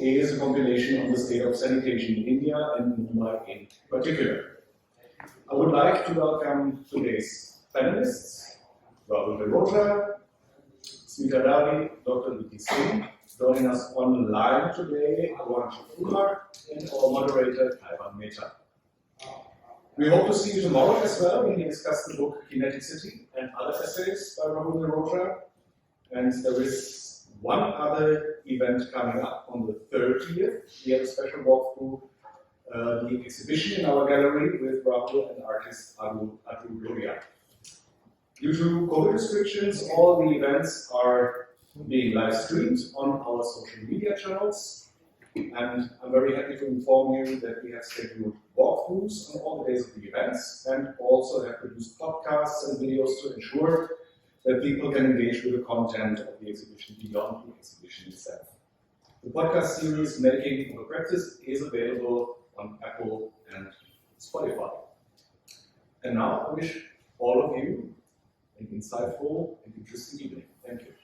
is a compilation on the state of sanitation in India and Mumbai in particular. I would like to welcome today's panelists, Rahul Mehrotra, Smita, Dalvi, Dr. Binti Singh, joining us online today, Rohan, Shivkumar, and our moderator, Kaiwan, Mehta. We hope to see you tomorrow as well when we discuss the book Kineticity and other essays by Rahul Mehrotra. And there is one other event coming up on the 30th. We have a special walkthrough the exhibition in our gallery with Rahul and artist Adu Gloria. Due to COVID restrictions, all the events are being live streamed on our social media channels. And I'm very happy to inform you that we have scheduled walkthroughs on all the days of the events and also have produced podcasts and videos to ensure that people can engage with the content of the exhibition beyond the exhibition itself. The podcast series Making of a Practice is available on Apple and Spotify. And now I wish all of you an insightful and interesting evening. Thank you.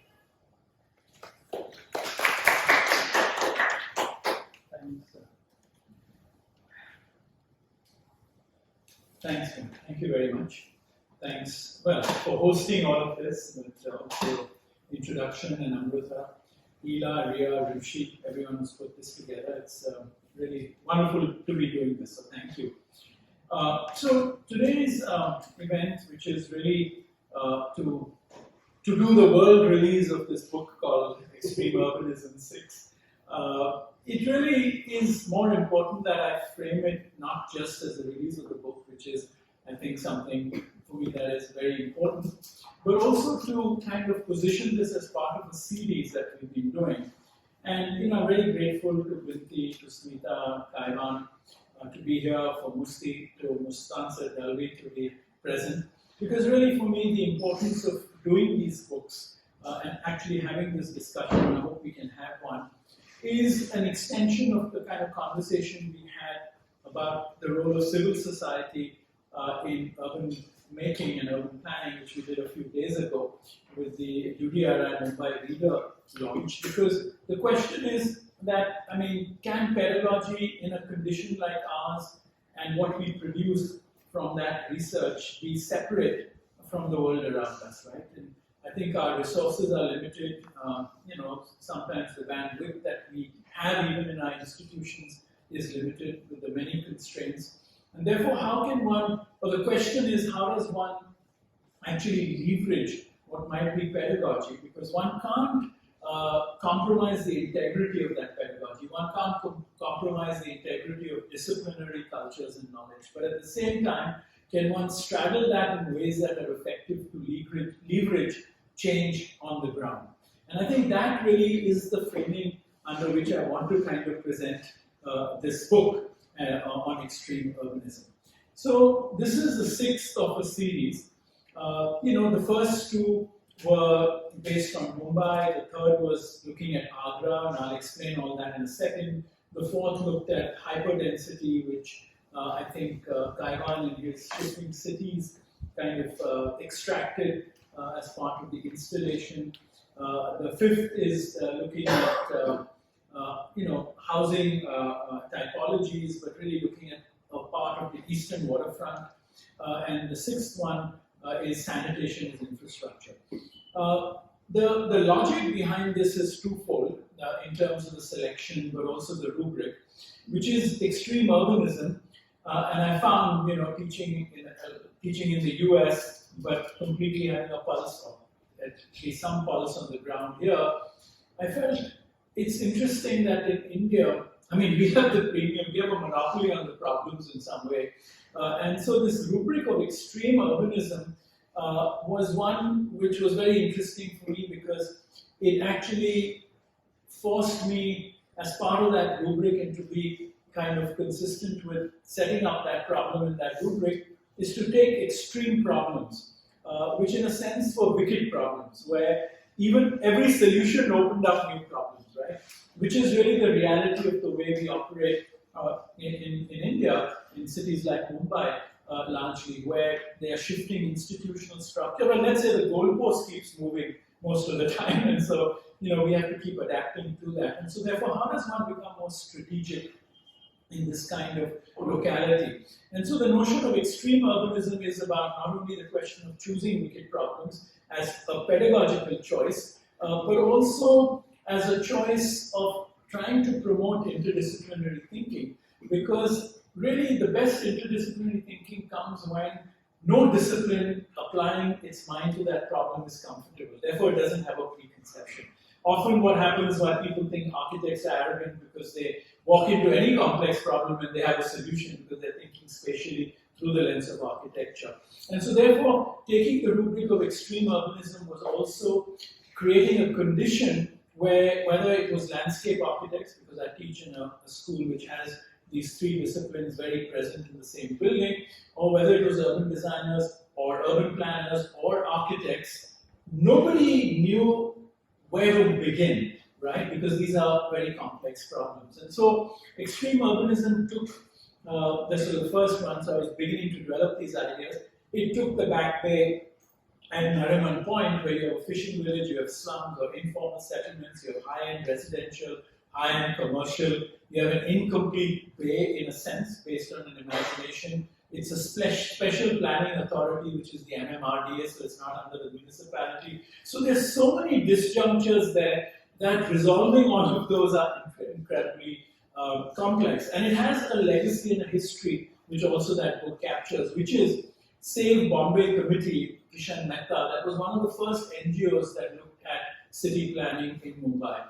Thanks, thank you very much. Thanks, well, for hosting all of this, but also introduction and Amrita, Ela, Ria, Rishi, everyone who's put this together. It's really wonderful to be doing this, so thank you. So today's event, which is really to do the world release of this book called Extreme Urbanism 6, it really is more important that I frame it not just as a release of the book, which is, I think, something for me that is very important, but also to kind of position this as part of the series that we've been doing. And I'm very grateful to Binti, to Smita, Kaiwan, to be here, for Musti, to Mustansa, Dalvi to be present. Because really for me, the importance of doing these books and actually having this discussion, and I hope we can have one, is an extension of the kind of conversation we had about the role of civil society in urban making and urban planning, which we did a few days ago with the UDRI Mumbai reader launch. Because the question is that, can pedagogy in a condition like ours and what we produce from that research be separate from the world around us, right? And I think our resources are limited. Sometimes the bandwidth that we have even in our institutions is limited with the many constraints. And therefore, the question is, how does one actually leverage what might be pedagogy? Because one can't compromise the integrity of that pedagogy. One can't compromise the integrity of disciplinary cultures and knowledge. But at the same time, can one straddle that in ways that are effective to leverage change on the ground? And I think that really is the framing under which I want to kind of present this book on extreme urbanism. So this is the sixth of a series. The first two were based on Mumbai, the third was looking at Agra, and I'll explain all that in a second. The fourth looked at hyperdensity, which I think Kaiwan in his Shifting Cities kind of extracted as part of the installation. The fifth is looking at housing typologies, but really looking at a part of the eastern waterfront. And the sixth one is sanitation as infrastructure. The logic behind this is twofold in terms of the selection, but also the rubric, which is extreme urbanism. And I found, teaching in the US, but completely having a pulse of at least some pulse on the ground here, I felt it's interesting that in India, we have the premium, we have a monopoly on the problems in some way. And so this rubric of extreme urbanism was one which was very interesting for me because it actually forced me, as part of that rubric, and to be kind of consistent with setting up that problem in that rubric, is to take extreme problems, which in a sense were wicked problems, where even every solution opened up new problems, right? Which is really the reality of the way we operate in India, in cities like Mumbai, largely, where they are shifting institutional structure. But let's say the goalpost keeps moving most of the time, and so we have to keep adapting to that. And so therefore, how does one become more strategic in this kind of locality? And so the notion of extreme urbanism is about not only the question of choosing wicked problems as a pedagogical choice, but also as a choice of trying to promote interdisciplinary thinking, because really the best interdisciplinary thinking comes when no discipline applying its mind to that problem is comfortable. Therefore, it doesn't have a preconception. Often what happens why people think architects are arrogant because they walk into any complex problem and they have a solution because they're thinking spatially through the lens of architecture. And so therefore, taking the rubric of extreme urbanism was also creating a condition where, whether it was landscape architects, because I teach in a school which has these three disciplines very present in the same building, or whether it was urban designers or urban planners or architects, nobody knew where to begin, right? Because these are very complex problems. And so extreme urbanism took, this was the first one, so I was beginning to develop these ideas. It took the Back Bay and Nariman Point, where you have a fishing village, you have slums or informal settlements, you have high-end residential, high-end commercial, you have an incomplete bay in a sense, based on an imagination. It's a special planning authority, which is the MMRDA, so it's not under the municipality. So there's so many disjunctures there that resolving all of those are incredibly complex. And it has a legacy and a history, which also that book captures, which is Save Bombay Committee, Kishan Mehta. That was one of the first NGOs that looked at city planning in Mumbai.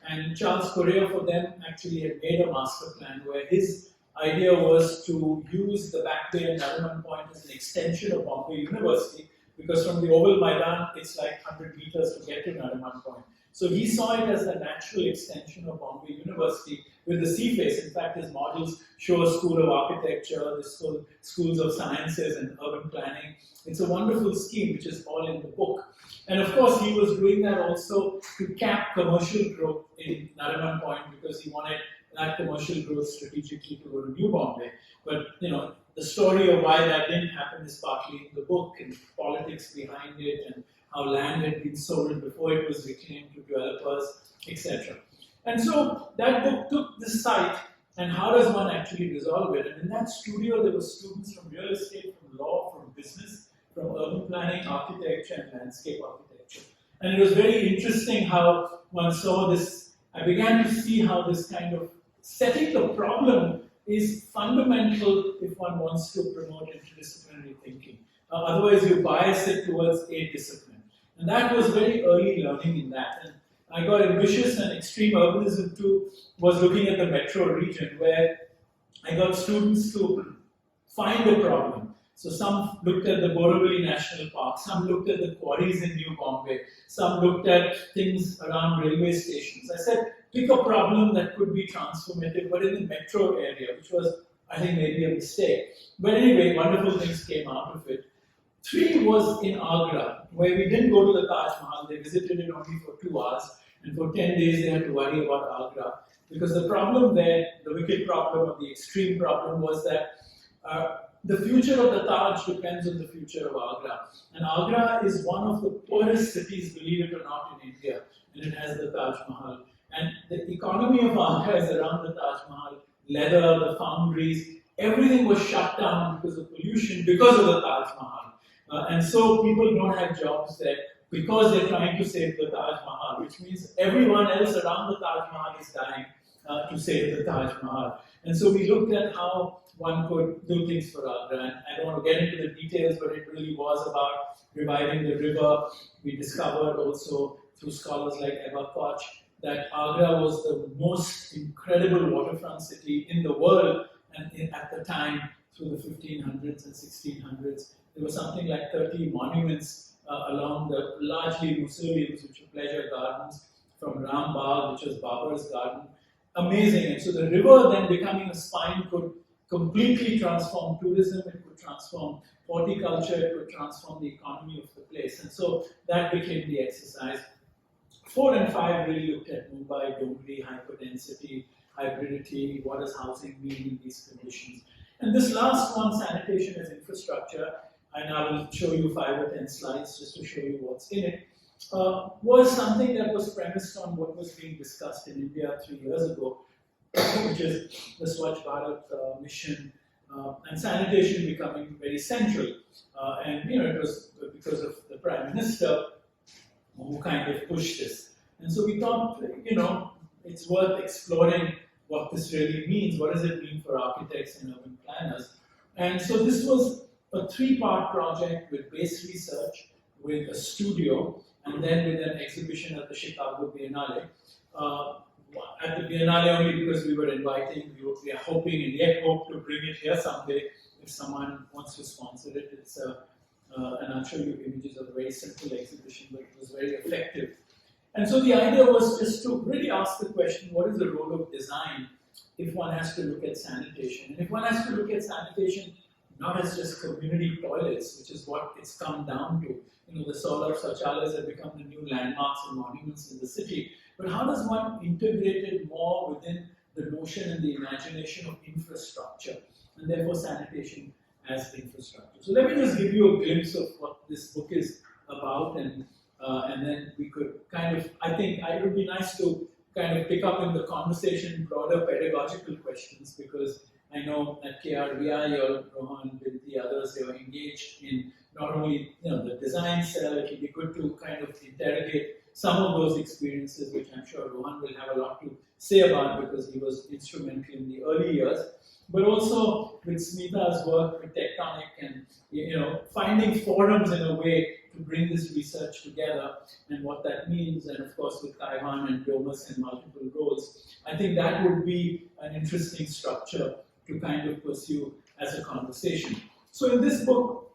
And Charles Correa for them actually had made a master plan where his idea was to use the Back Bay and Nariman Point as an extension of Bombay University, because from the Oval Maidan, it's like 100 meters to get to Nariman Point. So he saw it as the natural extension of Bombay University with the sea face. In fact, his models show a school of architecture, the schools of sciences and urban planning. It's a wonderful scheme, which is all in the book. And of course, he was doing that also to cap commercial growth in Nariman Point, because he wanted that commercial growth strategically to go to New Bombay. But the story of why that didn't happen is partly in the book, and politics behind it, and how land had been sold before it was reclaimed to developers, etc. And so that book took this site, and how does one actually resolve it? And in that studio, there were students from real estate, from law, from business, from urban planning, architecture, and landscape architecture. And it was very interesting how one saw this. I began to see how this kind of setting the problem is fundamental if one wants to promote interdisciplinary thinking. Otherwise, you bias it towards a discipline. And that was very early learning in that. And I got ambitious, and extreme urbanism too was looking at the metro region, where I got students to find a problem. So some looked at the Borivali National Park, some looked at the quarries in New Bombay, some looked at things around railway stations. I said, pick a problem that could be transformative, but in the metro area, which was, I think, maybe a mistake. But anyway, wonderful things came out of it. 3 was in Agra, where we didn't go to the Taj Mahal. They visited it only for 2 hours, and for 10 days they had to worry about Agra. Because the problem there, the wicked problem or the extreme problem, was that the future of the Taj depends on the future of Agra. And Agra is one of the poorest cities, believe it or not, in India, and it has the Taj Mahal. And the economy of Agra is around the Taj Mahal, leather, the foundries, everything was shut down because of pollution, because of the Taj Mahal. And so people don't have jobs there because they're trying to save the Taj Mahal, which means everyone else around the Taj Mahal is dying to save the Taj Mahal. And so we looked at how one could do things for Agra. And I don't want to get into the details, but it really was about reviving the river. We discovered also through scholars like Eva Koch that Agra was the most incredible waterfront city in the world, and at the time, through the 1500s and 1600s. There were something like 30 monuments along the largely mausoleums, which were pleasure gardens, from Ram Bagh, which was Babur's garden. Amazing. And so the river then becoming a spine could completely transform tourism, it could transform horticulture, it could transform the economy of the place. And so that became the exercise. 4 and 5 really looked at Mumbai, Dongri, hyperdensity, hybridity, what does housing mean in these conditions. And this last one, sanitation as infrastructure, and I will show you 5 or 10 slides just to show you what's in it. was something that was premised on what was being discussed in India 3 years ago, which is the Swachh Bharat mission and sanitation becoming very central. And it was because of the Prime Minister who kind of pushed this. And so we thought, it's worth exploring what this really means. What does it mean for architects and urban planners? And so this was a 3-part project with base research, with a studio, and then with an exhibition at the Chicago Biennale. At the Biennale only because we were inviting, we are hoping and yet hope to bring it here someday if someone wants to sponsor it. It's and I'll show you images of a very simple exhibition, but it was very effective. And so the idea was just to really ask the question, what is the role of design if one has to look at sanitation? And if one has to look at sanitation not as just community toilets, which is what it's come down to. The solar Sauchalayas have become the new landmarks and monuments in the city. But how does one integrate it more within the notion and the imagination of infrastructure, and therefore sanitation as infrastructure? So let me just give you a glimpse of what this book is about, and then we could kind of, I think it would be nice to kind of pick up in the conversation broader pedagogical questions, because I know at KRVI, you're Rohan, Binti, others, they were engaged in not only the design cell. It will be good to kind of interrogate some of those experiences, which I'm sure Rohan will have a lot to say about because he was instrumental in the early years. But also with Smita's work with Tectonic and finding forums in a way to bring this research together and what that means, and of course with Kaiwan and Domus and multiple roles, I think that would be an interesting structure to kind of pursue as a conversation. So in this book,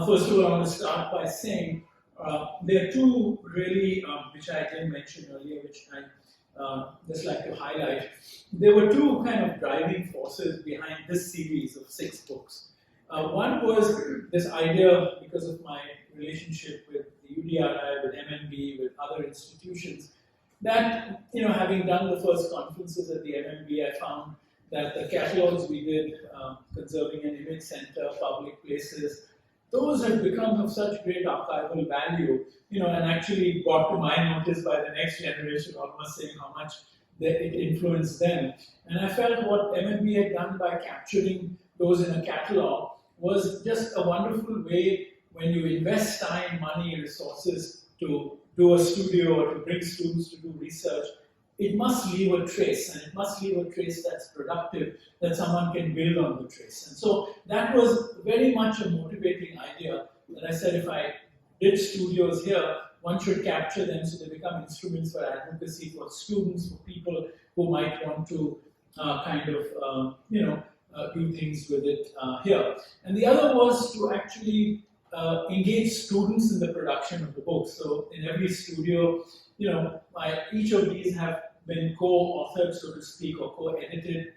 first of all, I want to start by saying there are two really, which I didn't mention earlier, which I just like to highlight. There were two kind of driving forces behind this series of 6 books. One was this idea, because of my relationship with the UDRI, with MMB, with other institutions, that, having done the first conferences at the MMB, I found that the catalogs we did, Conserving an Image Center, Public Places, those have become of such great archival value, and actually brought to my notice by the next generation, almost saying how much it influenced them. And I felt what MMB had done by capturing those in a catalog was just a wonderful way, when you invest time, money, resources to do a studio or to bring students to do research, it must leave a trace, and it must leave a trace that's productive, that someone can build on the trace. And so that was very much a motivating idea, that I said if I did studios here, one should capture them so they become instruments for advocacy for students, for people who might want to do things with it here. And the other was to actually engage students in the production of the book. So in every studio, each of these have been co-authored, so to speak, or co-edited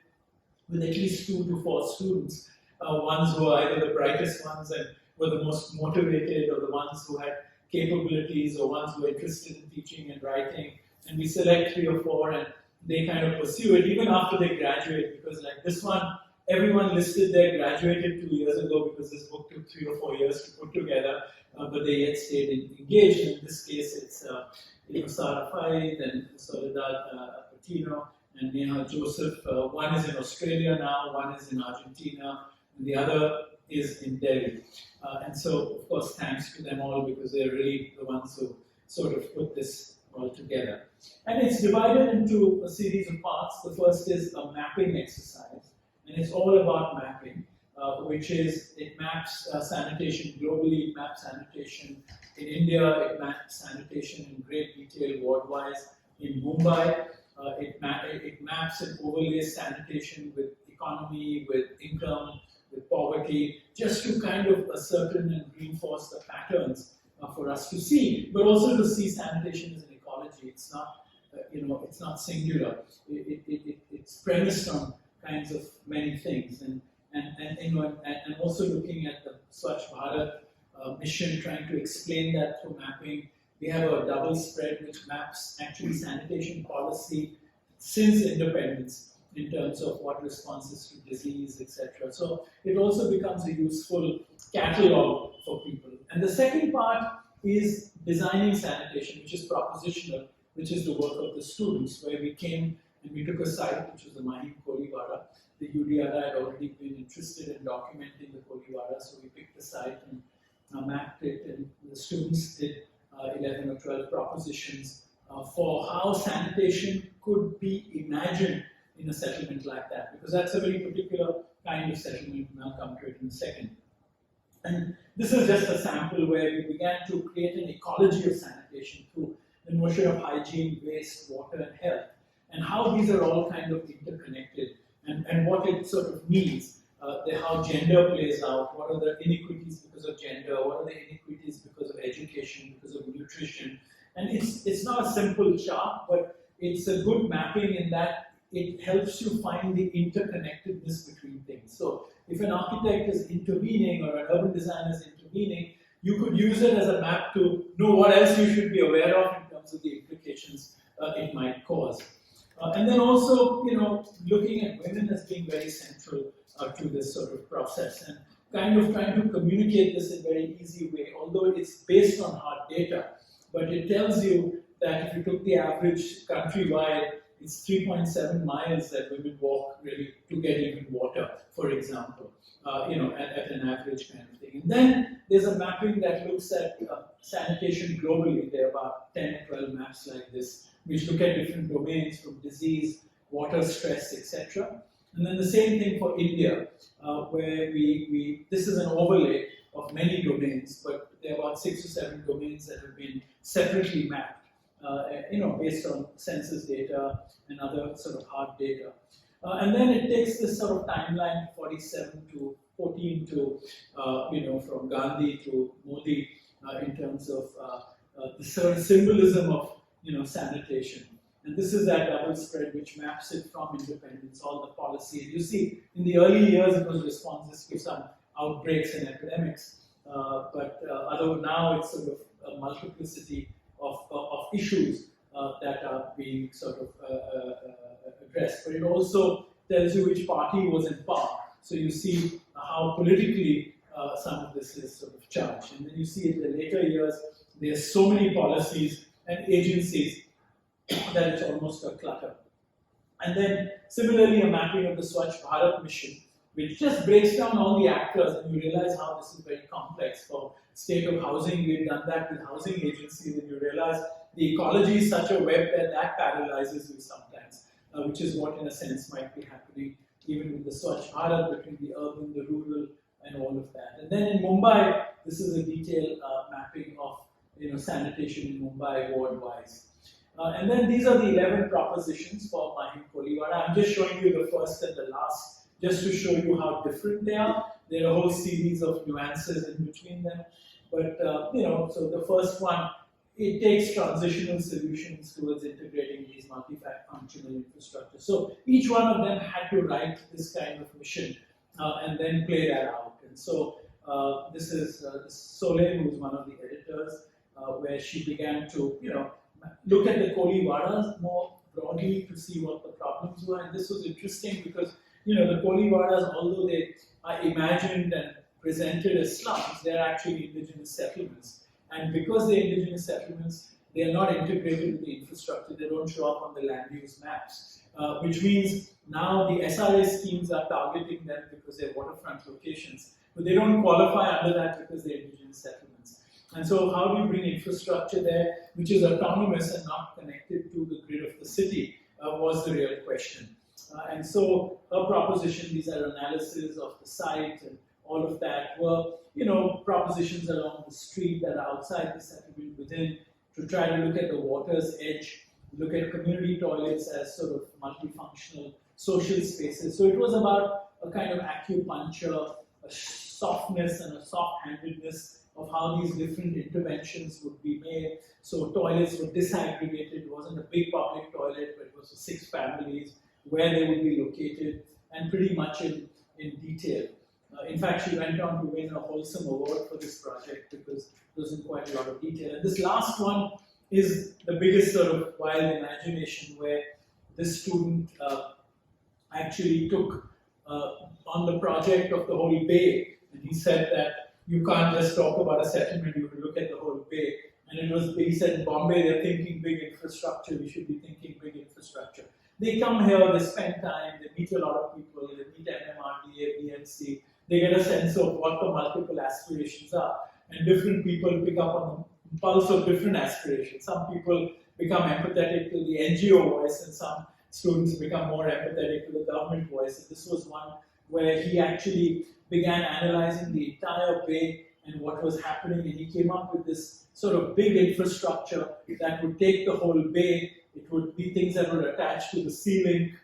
with at least 2 to 4 students. Ones who are either the brightest ones and were the most motivated, or the ones who had capabilities, or ones who were interested in teaching and writing. And we select 3 or 4, and they kind of pursue it even after they graduate, because like this one, everyone listed there graduated 2 years ago, because this book took 3 or 4 years to put together, but they yet stayed engaged. And in this case, it's Sarah Faid and Soledad Patino and Neha Joseph. One is in Australia now, one is in Argentina, and the other is in Delhi. And so, of course, thanks to them all, because they're really the ones who sort of put this all together. And it's divided into a series of parts. The first is a mapping exercise, and it's all about mapping, which is, it maps sanitation globally, it maps sanitation in India, it maps sanitation in great detail ward-wise in Mumbai, it maps and overlays sanitation with economy, with income, with poverty, just to kind of ascertain and reinforce the patterns for us to see, but also to see sanitation as an ecology. It's not, it's not singular. It's premised on kinds of many things, and also looking at the Swachh Bharat mission, trying to explain that through mapping. We have a double spread which maps actually sanitation policy since independence in terms of what responses to disease, etc. So it also becomes a useful catalog for people. And the second part is designing sanitation, which is propositional, which is the work of the students, where we came and we took a site, which was the Mahim Koliwada. The UDRI had already been interested in documenting the Koliwada, so we picked the site and mapped it, and the students did 11 or 12 propositions for how sanitation could be imagined in a settlement like that, because that's a very particular kind of settlement, and I'll come to it in a second. And this is just a sample where we began to create an ecology of sanitation through the notion of hygiene, waste, water, and health, and how these are all kind of interconnected, and what it sort of means, how gender plays out, what are the inequities because of gender, what are the inequities because of education, because of nutrition. And it's not a simple chart, but it's a good mapping in that it helps you find the interconnectedness between things. So if an architect is intervening or an urban designer is intervening, you could use it as a map to know what else you should be aware of in terms of the implications it might cause. And then also, looking at women as being very central to this sort of process, and kind of trying to communicate this in a very easy way, although it's based on hard data. But it tells you that if you took the average countrywide, it's 3.7 miles that women walk really to get even water, for example, at an average kind of thing. And then there's a mapping that looks at sanitation globally. There are about 10 or 12 maps like this, which look at different domains from disease, water stress, etc. And then the same thing for India, where this is an overlay of many domains, but there are about 6 or 7 domains that have been separately mapped, based on census data and other sort of hard data. And then it takes this sort of timeline, 47 to 14 to, from Gandhi to Modi, in terms of the sort of symbolism of, sanitation. And this is that double spread which maps it from independence, all the policy. And you see, in the early years, it was responses to some outbreaks and epidemics, but now it's sort of a multiplicity of issues that are being sort of addressed. But it also tells you which party was in power. So you see how politically some of this is sort of charged. And then you see in the later years, there's so many policies and agencies that it's almost a clutter. And then similarly, a mapping of the Swachh Bharat mission, which just breaks down all the actors, and you realize how this is very complex. For state of housing, we've done that with housing agencies, and you realize the ecology is such a web that paralyzes you sometimes, which is what in a sense might be happening even with the Swachh Bharat, between the urban, the rural, and all of that. And then in Mumbai, this is a detailed mapping of sanitation in Mumbai ward-wise. And then these are the 11 propositions for Mahim Koliwada. I'm just showing you the first and the last, just to show you how different they are. There are a whole series of nuances in between them. But, so the first one, it takes transitional solutions towards integrating these multifunctional infrastructure. So each one of them had to write this kind of mission and then play that out. And so this is Soleil, who's one of the editors, where she began to, look at the Koliwadas more broadly to see what the problems were. And this was interesting because, the Koliwadas, although they are imagined and presented as slums, they're actually indigenous settlements. And because they're indigenous settlements, they are not integrated with the infrastructure. They don't show up on the land use maps, which means now the SRA schemes are targeting them because they're waterfront locations, but they don't qualify under that because they're indigenous settlements. And so how do you bring infrastructure there which is autonomous and not connected to the grid of the city was the real question. And so her proposition, these are analysis of the site and all of that, were propositions along the street that are outside the settlement, within, to try to look at the water's edge, look at community toilets as sort of multifunctional social spaces. So it was about a kind of acupuncture, a softness and a soft-handedness of how these different interventions would be made. So toilets were disaggregated. It wasn't a big public toilet, but it was for 6 families, where they would be located, and pretty much in detail. In fact, she went on to win a Wholesome Award for this project because it was in quite a lot of detail. And this last one is the biggest sort of wild imagination, where this student actually took on the project of the whole bay. And he said that you can't just talk about a settlement, you look at the whole bay. And he said in Bombay, they're thinking big infrastructure, we should be thinking big infrastructure. They come here, they spend time, they meet a lot of people, they meet MMRDA, BMC, they get a sense of what the multiple aspirations are. And different people pick up on the pulse of different aspirations. Some people become empathetic to the NGO voice, and some students become more empathetic to the government voice. And this was one where he actually began analyzing the entire bay and what was happening, and he came up with this sort of big infrastructure that would take the whole bay. It would be things that would attach to the ceiling,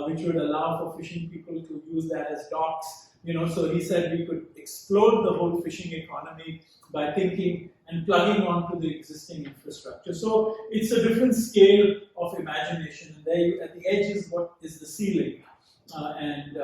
which would allow for fishing people to use that as docks. So he said we could explode the whole fishing economy by thinking and plugging onto the existing infrastructure. So it's a different scale of imagination, and there at the edge is what is the ceiling. And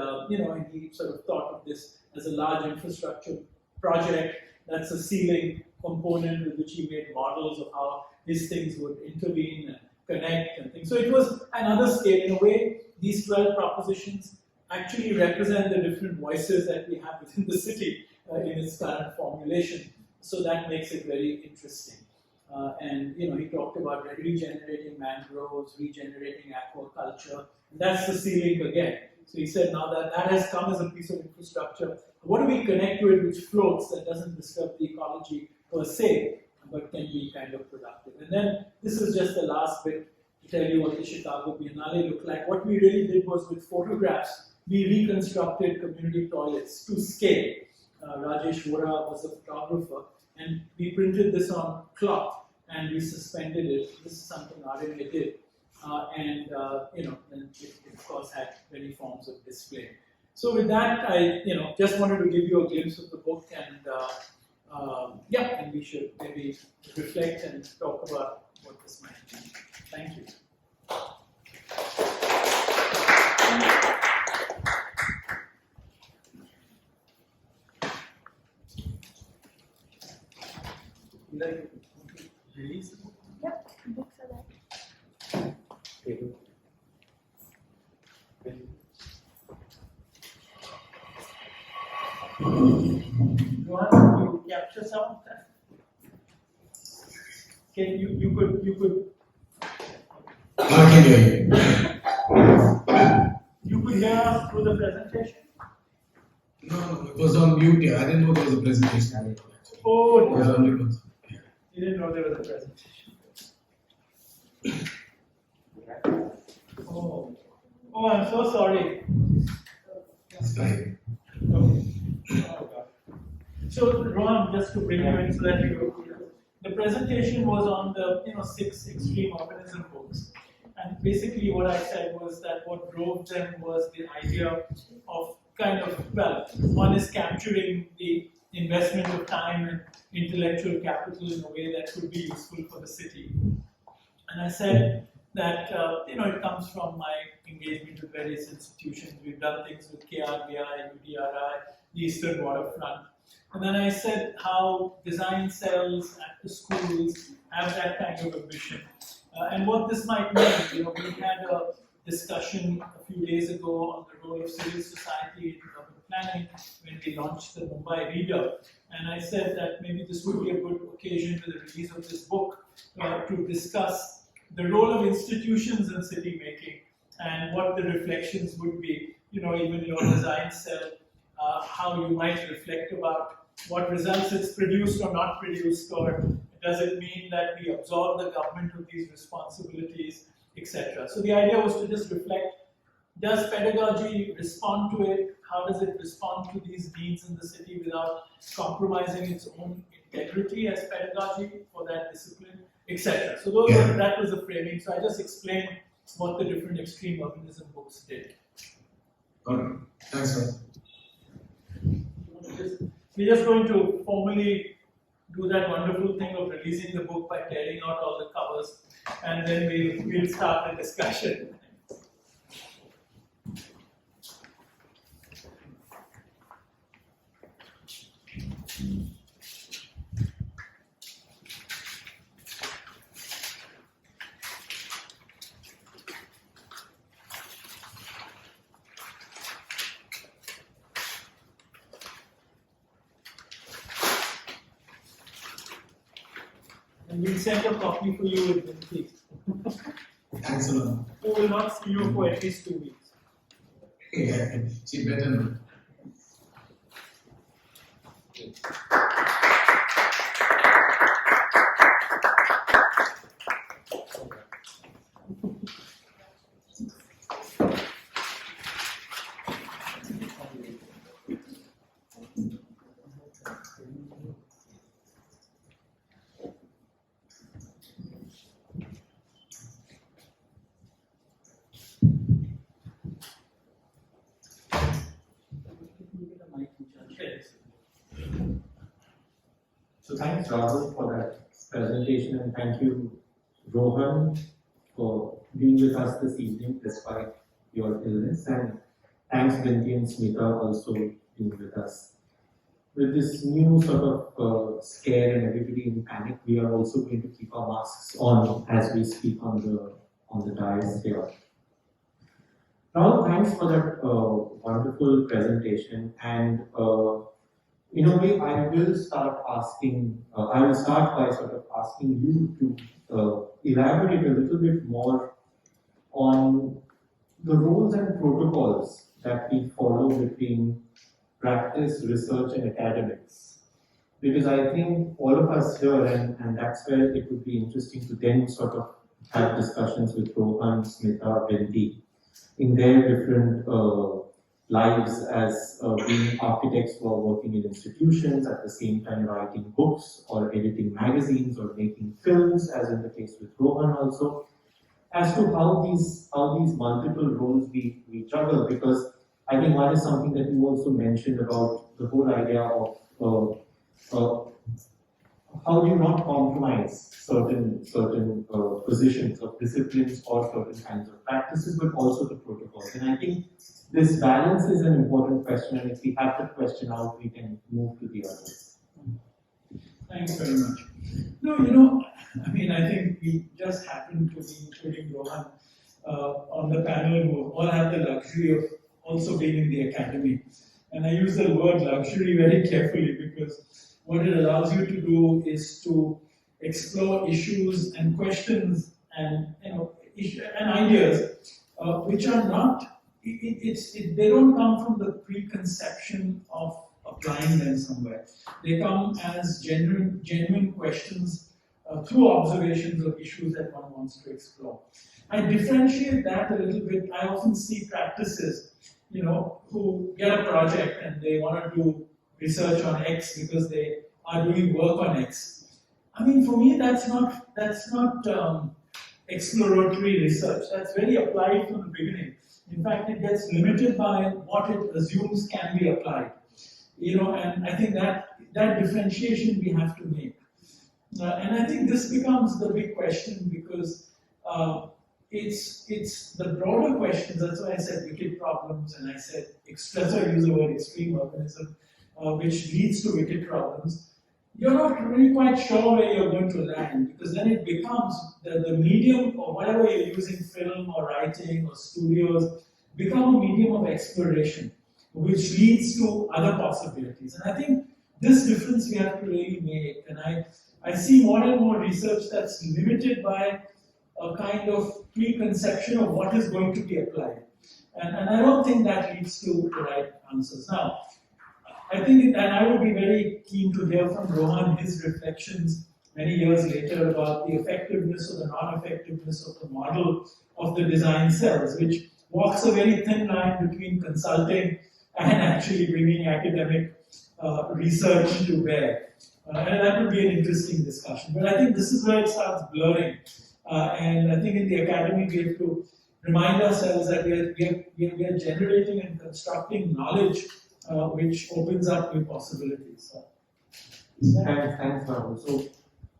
he sort of thought of this as a large infrastructure project. That's a ceiling component with which he made models of how these things would intervene and connect and things. So it was another scale. In a way, these 12 propositions actually represent the different voices that we have within the city in its current formulation. So that makes it very interesting. He talked about regenerating mangroves, regenerating aquaculture. That's the ceiling again. So he said now that has come as a piece of infrastructure, what do we connect to it which floats, that doesn't disturb the ecology per se, but can be kind of productive? And then this is just the last bit to tell you what the Chicago Biennale looked like. What we really did was with photographs, we reconstructed community toilets to scale. Rajesh Vora was a photographer, and we printed this on cloth and we suspended it. This is something RNA did. And it of course had many forms of display. So with that, I just wanted to give you a glimpse of the book, and and we should maybe reflect and talk about what this might be. Thank you. Release the book? Yep, books are there. Rohan, you capture some of that? Can you could I can hear you. you could hear us through the presentation? No, it was on mute. Yeah, I didn't know there was a presentation. Oh, It was on mute. you didn't know there was a presentation. Oh, I'm so sorry. It's fine. Okay. Oh, God. So, Rohan, just to bring you in so that the presentation was on the 6 extreme urbanism books, and basically what I said was that what drove them was the idea of one is capturing the investment of time and intellectual capital in a way that could be useful for the city. And I said that it comes from my engagement with various institutions. We've done things with KRBI, UDRI, the Eastern Waterfront. And then I said how design cells at the schools have that kind of ambition. And what this might mean, we had a discussion a few days ago on the role of civil society in urban planning when we launched the Mumbai Reader. And I said that maybe this would be a good occasion with the release of this book to discuss the role of institutions in city making and what the reflections would be, even in your design cell, how you might reflect about what results it's produced or not produced, or does it mean that we absolve the government of these responsibilities, etc. So the idea was to just reflect, does pedagogy respond to it? How does it respond to these needs in the city without compromising its own integrity as pedagogy for that discipline, etc. So that was the framing. So I just explained what the different extreme urbanism books did. All right. Thanks, sir. We're just going to formally do that wonderful thing of releasing the book by tearing out all the covers, and then we'll start the discussion. And we'll send a copy for you with Binti, Thanks a lot. who will not see you for at least 2 weeks. Yeah, she better know. So thanks Rahul for that presentation, and thank you Rohan for being with us this evening despite your illness, and thanks Binti and Smita also being with us. With this new sort of scare and everybody in panic, we are also going to keep our masks on as we speak on the dais here. Rahul, thanks for that wonderful presentation, and in a way, I will start asking. I will start by sort of asking you to elaborate a little bit more on the roles and protocols that we follow between practice, research, and academics. Because I think all of us here, and that's where it would be interesting to then sort of have discussions with Rohan, Smita, Binti, in their different lives as being architects who are working in institutions, at the same time writing books or editing magazines or making films, as in the case with Rohan also, as to how these multiple roles we juggle. Because I think one is something that you also mentioned about the whole idea of how do you not compromise certain positions of disciplines or certain kinds of practices, but also the protocols. And I think this balance is an important question, and if we have that question out, we can move to the others. Thanks very much. No, I mean, I think we just happened to be including Rohan on the panel, who all have the luxury of also being in the academy. And I use the word luxury very carefully, because what it allows you to do is to explore issues and questions and ideas which are not. They don't come from the preconception of applying them somewhere. They come as genuine questions through observations of issues that one wants to explore. I differentiate that a little bit. I often see practices, who get a project and they want to do research on X because they are doing work on X. I mean, for me, that's not exploratory research. That's very applied from the beginning. In fact, it gets limited by what it assumes can be applied. And I think that differentiation we have to make. And I think this becomes the big question, because it's the broader questions. That's why I said wicked problems, and I said, that's why I use the word extreme urbanism, which leads to wicked problems. You're not really quite sure where you're going to land, because then it becomes the medium, or whatever you're using, film or writing or studios, become a medium of exploration, which leads to other possibilities. And I think this difference we have to really make. And I see more and more research that's limited by a kind of preconception of what is going to be applied. And I don't think that leads to the right answers. Now, I think, and I would be very keen to hear from Rohan his reflections many years later about the effectiveness or the non-effectiveness of the model of the design cells, which walks a very thin line between consulting and actually bringing academic research to bear. And that would be an interesting discussion. But I think this is where it starts blurring. And I think in the academy we have to remind ourselves that we are generating and constructing knowledge which opens up new possibilities. Thanks, Rahul.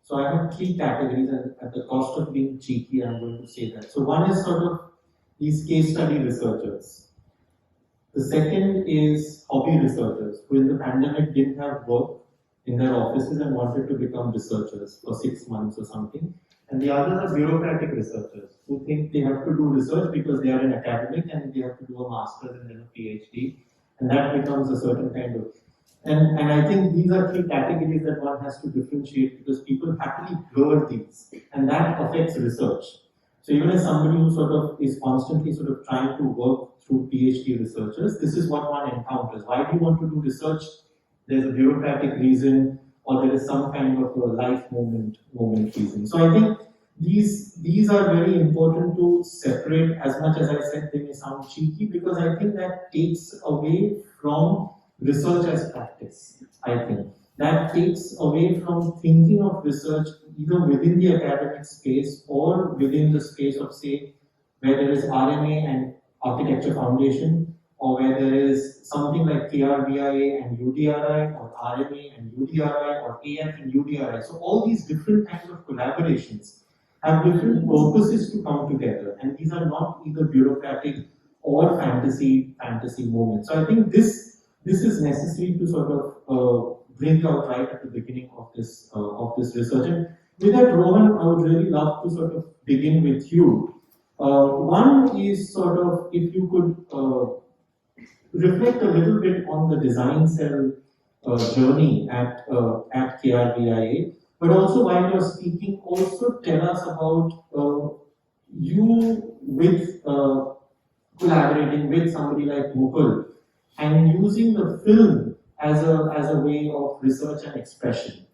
So I have three categories, and at the cost of being cheeky, I'm going to say that. So one is sort of these case study researchers. The second is hobby researchers who in the pandemic didn't have work in their offices and wanted to become researchers for 6 months or something. And the others are bureaucratic researchers who think they have to do research because they are an academic and they have to do a master's and then a PhD. And that becomes a certain kind of And I think these are three categories that one has to differentiate because people happily blur these, and that affects research. So even as somebody who sort of is constantly sort of trying to work through PhD researchers, this is what one encounters. Why do you want to do research? There's a bureaucratic reason, or there is some kind of a life moment reason. So I think these are very important to separate. As much as I said they may sound cheeky, because I think that takes away from research as practice. I think that takes away from thinking of research either within the academic space or within the space of, say, where there is RMA and Architecture Foundation, or where there is something like KRBIA and UDRI, or RMA and UDRI, or AF and UDRI. So all these different kinds of collaborations have different purposes to come together, and these are not either bureaucratic or fantasy moments. So I think this is necessary to sort of bring out right at the beginning of this research. And with that, Rohan, I would really love to sort of begin with you. One is sort of if you could reflect a little bit on the design cell journey at KRBIA, but also while you're speaking, also tell us about you with collaborating with somebody like Mukul and using the film as a way of research and expression.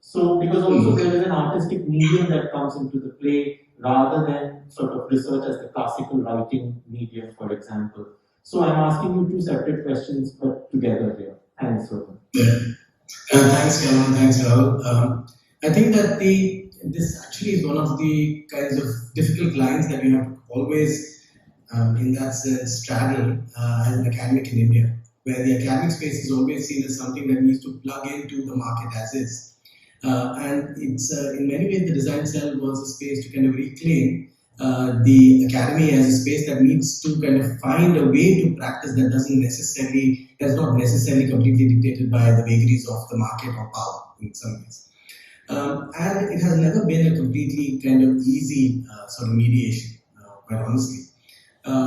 So, because also there is an artistic medium that comes into the play rather than sort of research as the classical writing medium, for example. So I'm asking you two separate questions, but together here. Thanks, Rohan. Thanks, Kaiwan. Thanks, Rahul. I think that this actually is one of the kinds of difficult lines that we have to always, in that sense, straddle as an academic in India, where the academic space is always seen as something that needs to plug into the market as is. And it's in many ways the design cell was a space to kind of reclaim the academy as a space that needs to kind of find a way to practice that's not necessarily completely dictated by the vagaries of the market or power in some ways. And it has never been a completely kind of easy sort of mediation, quite honestly.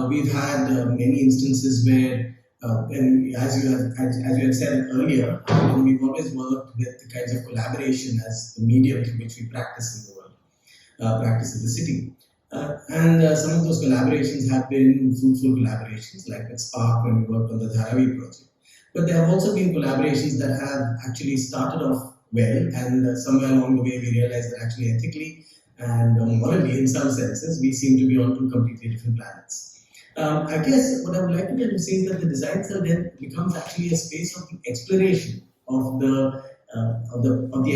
We've had many instances where, and as you had said earlier, we've always worked with the kinds of collaboration as the medium through which we practice in the world, practice in the city. And some of those collaborations have been fruitful collaborations, like with Spark when we worked on the Dharavi project. But there have also been collaborations that have actually started off well, and somewhere along the way we realized that actually ethically and morally, in some senses, we seem to be on two completely different planets. I guess what I would like to get to say is that the design cell then becomes actually a space of the exploration of the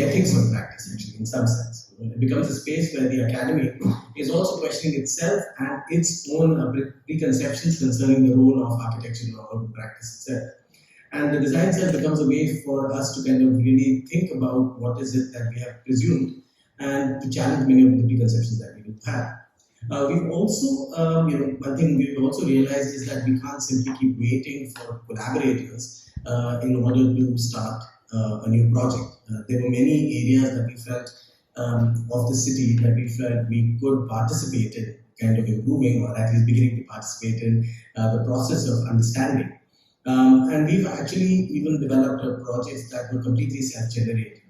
ethics of practice, actually, in some sense. It becomes a space where the academy is also questioning itself and its own preconceptions concerning the role of architecture or how to practice itself. And the design cell becomes a way for us to kind of really think about what is it that we have presumed and to challenge many of the preconceptions that we do have. We've also, one thing we've also realized is that we can't simply keep waiting for collaborators in order to start a new project. There were many areas that we felt of the city that we felt we could participate in, kind of improving or at least beginning to participate in the process of understanding. And we've actually even developed projects that were completely self-generated.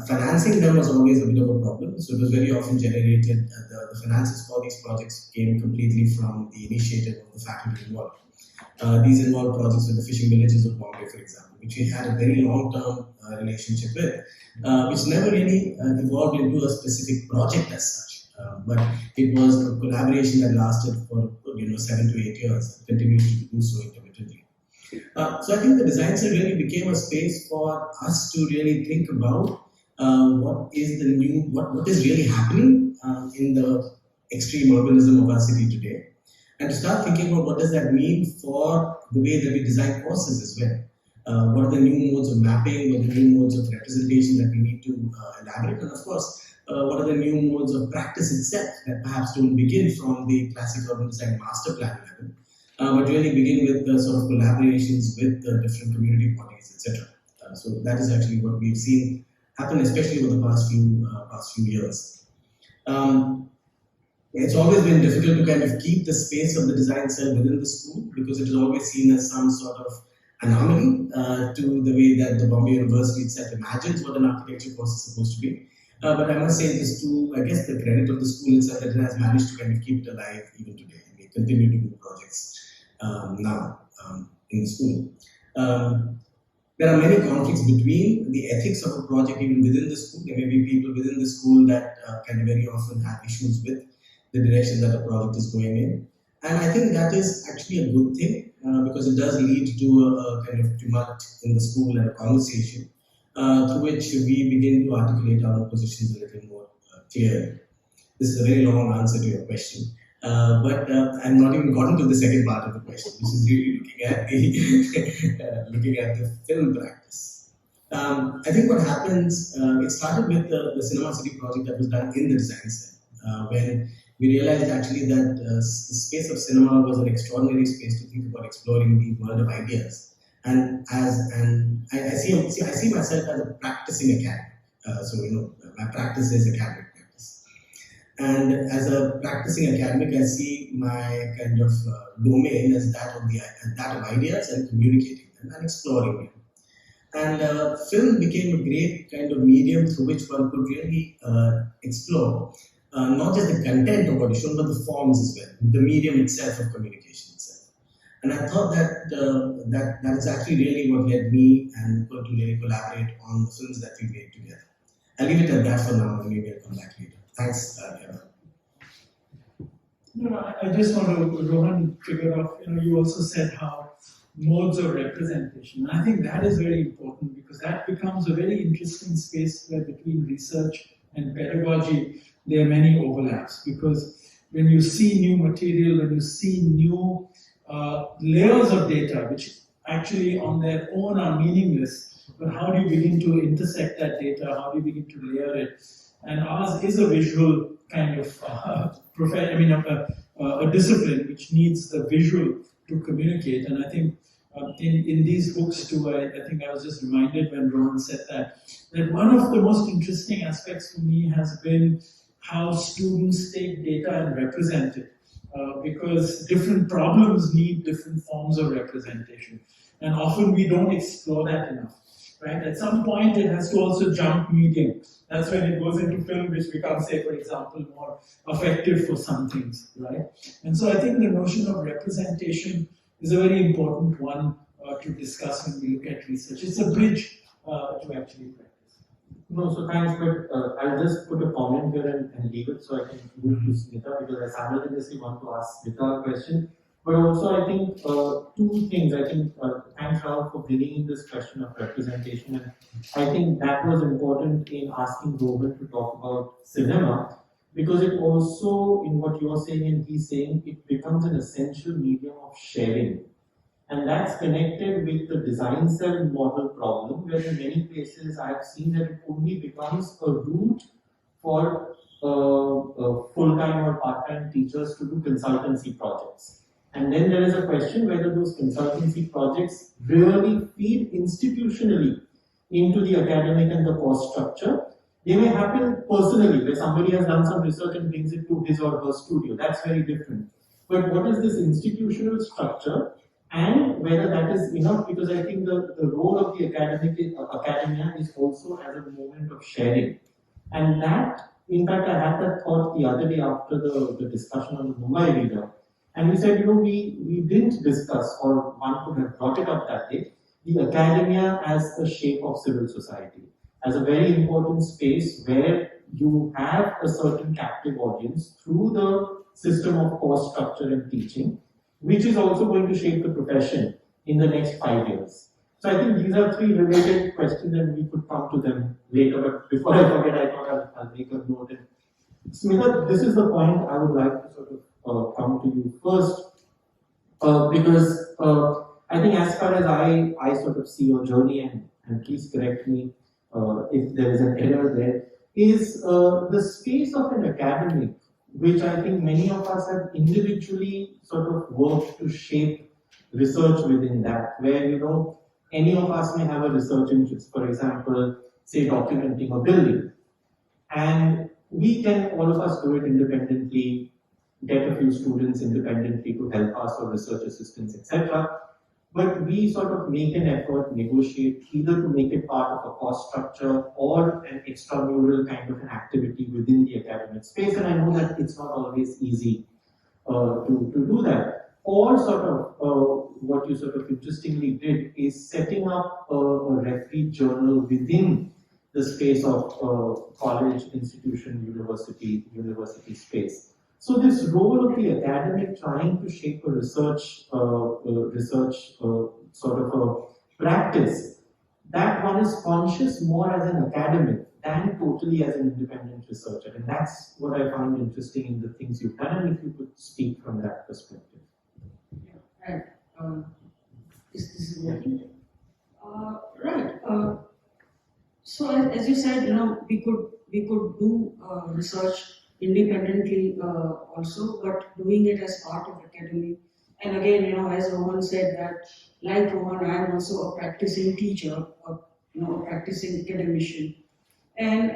Financing them was always a bit of a problem, so it was very often generated. The finances for these projects came completely from the initiative of the faculty involved. These involved projects with the fishing villages of Bombay, for example, which we had a very long-term relationship with, which never really evolved into a specific project as such. But it was a collaboration that lasted for 7 to 8 years, and continues to do so intermittently. So I think the design cell really became a space for us to really think about what is really happening in the extreme urbanism of our city today, and to start thinking about what does that mean for the way that we design courses as well. What are the new modes of mapping, what are the new modes of representation that we need to elaborate, and of course, what are the new modes of practice itself that perhaps don't begin from the classic urban design master plan level, but really begin with the sort of collaborations with the different community bodies, etc. So that is actually what we've seen happen, especially over the past few years. It's always been difficult to kind of keep the space of the design cell within the school because it is always seen as some sort of anomaly to the way that the Bombay University itself imagines what an architecture course is supposed to be. But I must say this to, I guess, the credit of the school itself that it has managed to kind of keep it alive even today. And we continue to do projects now in the school. There are many conflicts between the ethics of a project even within the school. There may be people within the school that can very often have issues with the direction that a project is going in. And I think that is actually a good thing because it does lead to a kind of tumult in the school and a conversation through which we begin to articulate our positions a little more clearly. This is a very long answer to your question. But I'm not even gotten to the second part of the question, which is really looking at the film practice. I think what happens, it started with the Cinema City project that was done in the design center, when we realized actually that the space of cinema was an extraordinary space to think about exploring the world of ideas. And I see myself as a practicing academic. So my practice is academic practice. And as a practicing academic, I see my kind of domain as that of ideas and communicating them and exploring them. And film became a great kind of medium through which one could really explore not just the content of what is shown, but the forms as well, the medium itself of communication itself. And I thought that that is actually really what led me and Nicole to really collaborate on the films that we made together. I'll leave it at that for now, and maybe I'll come back later. Thanks, Kaiwan. No, I just want to, Rohan figured out, you also said how modes of representation. And I think that is very important because that becomes a very interesting space where between research and pedagogy, there are many overlaps. Because when you see new material, when you see new layers of data, which actually on their own are meaningless, but how do you begin to intersect that data? How do you begin to layer it? And ours is a visual kind of a discipline which needs the visual to communicate. And I think in these books too, I think I was just reminded when Rohan said that one of the most interesting aspects for me has been how students take data and represent it. Because different problems need different forms of representation. And often we don't explore that enough. Right? At some point, it has to also jump medium. That's when it goes into film, which becomes, say, for example, more effective for some things, right? And so I think the notion of representation is a very important one to discuss when we look at research. It's a bridge to actually practice. No, so thanks, but I'll just put a comment here and leave it so I can move to Smita because I simultaneously want to ask Smita a question. But also, I think two things. I think thanks, Rahul, for bringing in this question of representation. And I think that was important in asking Rohan to talk about cinema because it also, in what you're saying and he's saying, it becomes an essential medium of sharing. And that's connected with the design cell model problem, where in many places I have seen that it only becomes a route for full-time or part-time teachers to do consultancy projects. And then there is a question whether those consultancy projects really feed institutionally into the academic and the course structure. They may happen personally, where somebody has done some research and brings it to his or her studio. That's very different. But what is this institutional structure and whether that is enough? Because I think the role of the academia is also as a moment of sharing. And that, in fact, I had that thought the other day after the discussion on the Mumbai reader. And we said, we didn't discuss, or one could have brought it up that day, the academia as the shape of civil society, as a very important space where you have a certain captive audience through the system of course structure and teaching, which is also going to shape the profession in the next 5 years. So I think these are three related questions and we could come to them later. But before I forget, I thought I'll make a note. Smita, this is the point I would like to sort of come to you first, because I think as far as I sort of see your journey, and please correct me if there is an error there, is the space of an academic, which I think many of us have individually sort of worked to shape research within that, where any of us may have a research interest, for example, say documenting a building, and we can all of us do it independently, get a few students independently to help us or research assistants, etc. but we sort of make an effort, negotiate, either to make it part of a cost structure or an extramural kind of an activity within the academic space. And I know that it's not always easy to do that. Or sort of what you sort of interestingly did is setting up a referee journal within the space of college, institution, university space. So this role of the academic trying to shape a research sort of a practice, that one is conscious more as an academic than totally as an independent researcher. And that's what I find interesting in the things you've done, and if you could speak from that perspective. Yeah, right. This is working. Right. So as you said, we could do research independently also, but doing it as part of academy. And again, as Rohan said that, like Rohan, I am also a practicing teacher, a practicing academician. And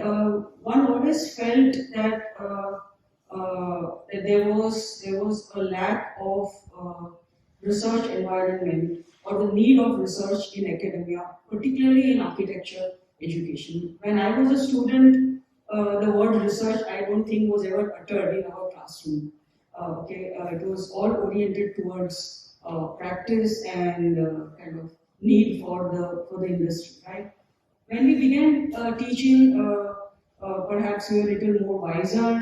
one always felt that that there was a lack of research environment or the need of research in academia, particularly in architecture education. When I was a student, the word research I don't think was ever uttered in our classroom. It was all oriented towards practice and kind of need for the industry, right? When we began teaching, perhaps we were a little more wiser.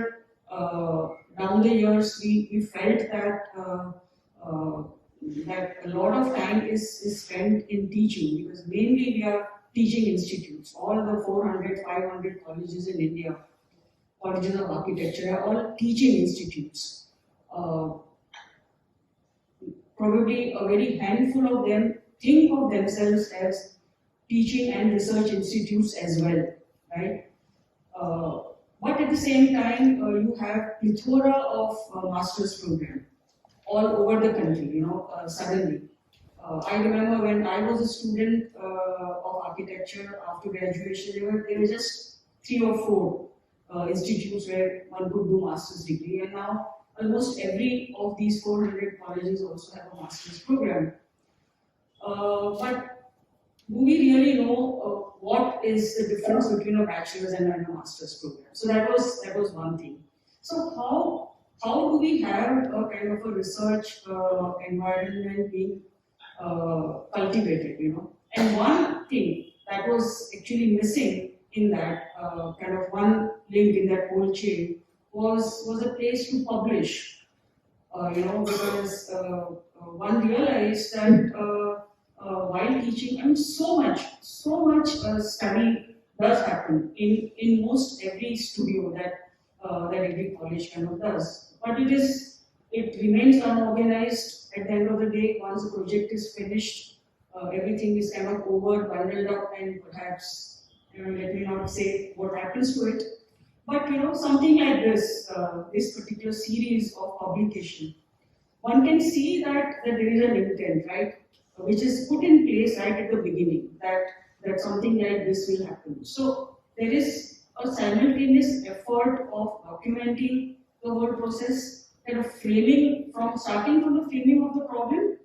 Down the years, we felt that that a lot of time is spent in teaching, because mainly we are teaching institutes. All the 400, 500 colleges in India, colleges of architecture, are all teaching institutes. Probably a very handful of them think of themselves as teaching and research institutes as well, right? But at the same time, you have plethora of master's program all over the country, suddenly. I remember when I was a student of architecture after graduation, there were just 3 or 4 institutes where one could do master's degree, and now almost every of these 400 colleges also have a master's program. But do we really know what is the difference between a bachelor's and a master's program? So that was one thing. So how do we have a kind of a research environment being cultivated, And one thing that was actually missing in that kind of one link in that whole chain was a place to publish, because one realized that while teaching, so much study does happen in most every studio that every college kind of does, but it remains unorganized. At the end of the day, once the project is finished, everything is kind of over, bundled up, and perhaps, let me not say what happens to it, but something like this particular series of publication, one can see that there is an intent, right, which is put in place right at the beginning, that something like this will happen. So there is a simultaneous effort of documenting the whole process, kind of starting from the framing of the problem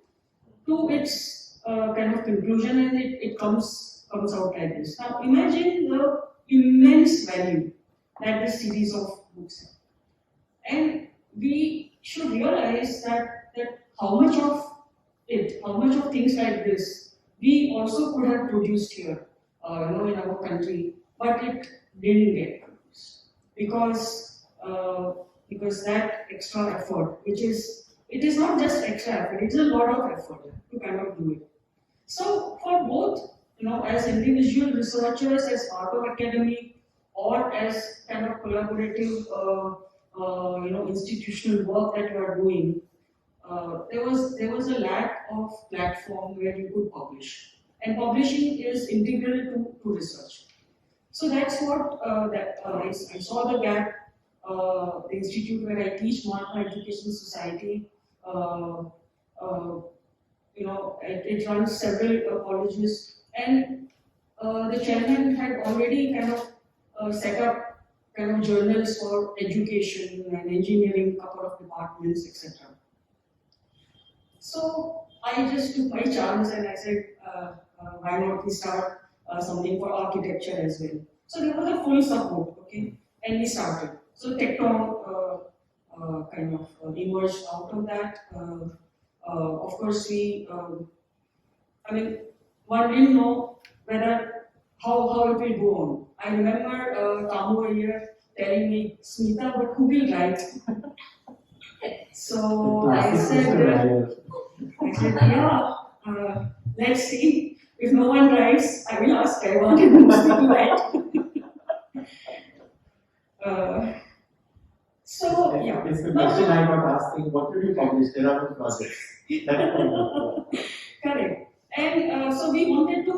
to its kind of conclusion, and it comes out like this. Now imagine the immense value that this series of books have. And we should realize that how much of things like this we also could have produced here, in our country, but it didn't get produced because that extra effort, it is not just extra effort, it's a lot of effort to kind of do it. So for both, as individual researchers, as part of academy, or as kind of collaborative, institutional work that you are doing, there was a lack of platform where you could publish, and publishing is integral to research. So that's what I saw the gap. The institute where I teach, Mehta Education Society, it runs several colleges, and the chairman had already kind of set up kind of journals for education and engineering, couple of departments, etc. So I just took my chance and I said, why not we start something for architecture as well. So there was a full support, okay, and we started. So Tecton kind of emerged out of that. Of course, I mean, one didn't know whether how it will go on. I remember Kamu here telling me, Smita, but who will write? So I said, yeah, let's see. If no one writes, I will ask Kaiwan and Binti to write. So, yeah. It's the question I got asking, what did you publish? There are no projects. Correct. And so we wanted to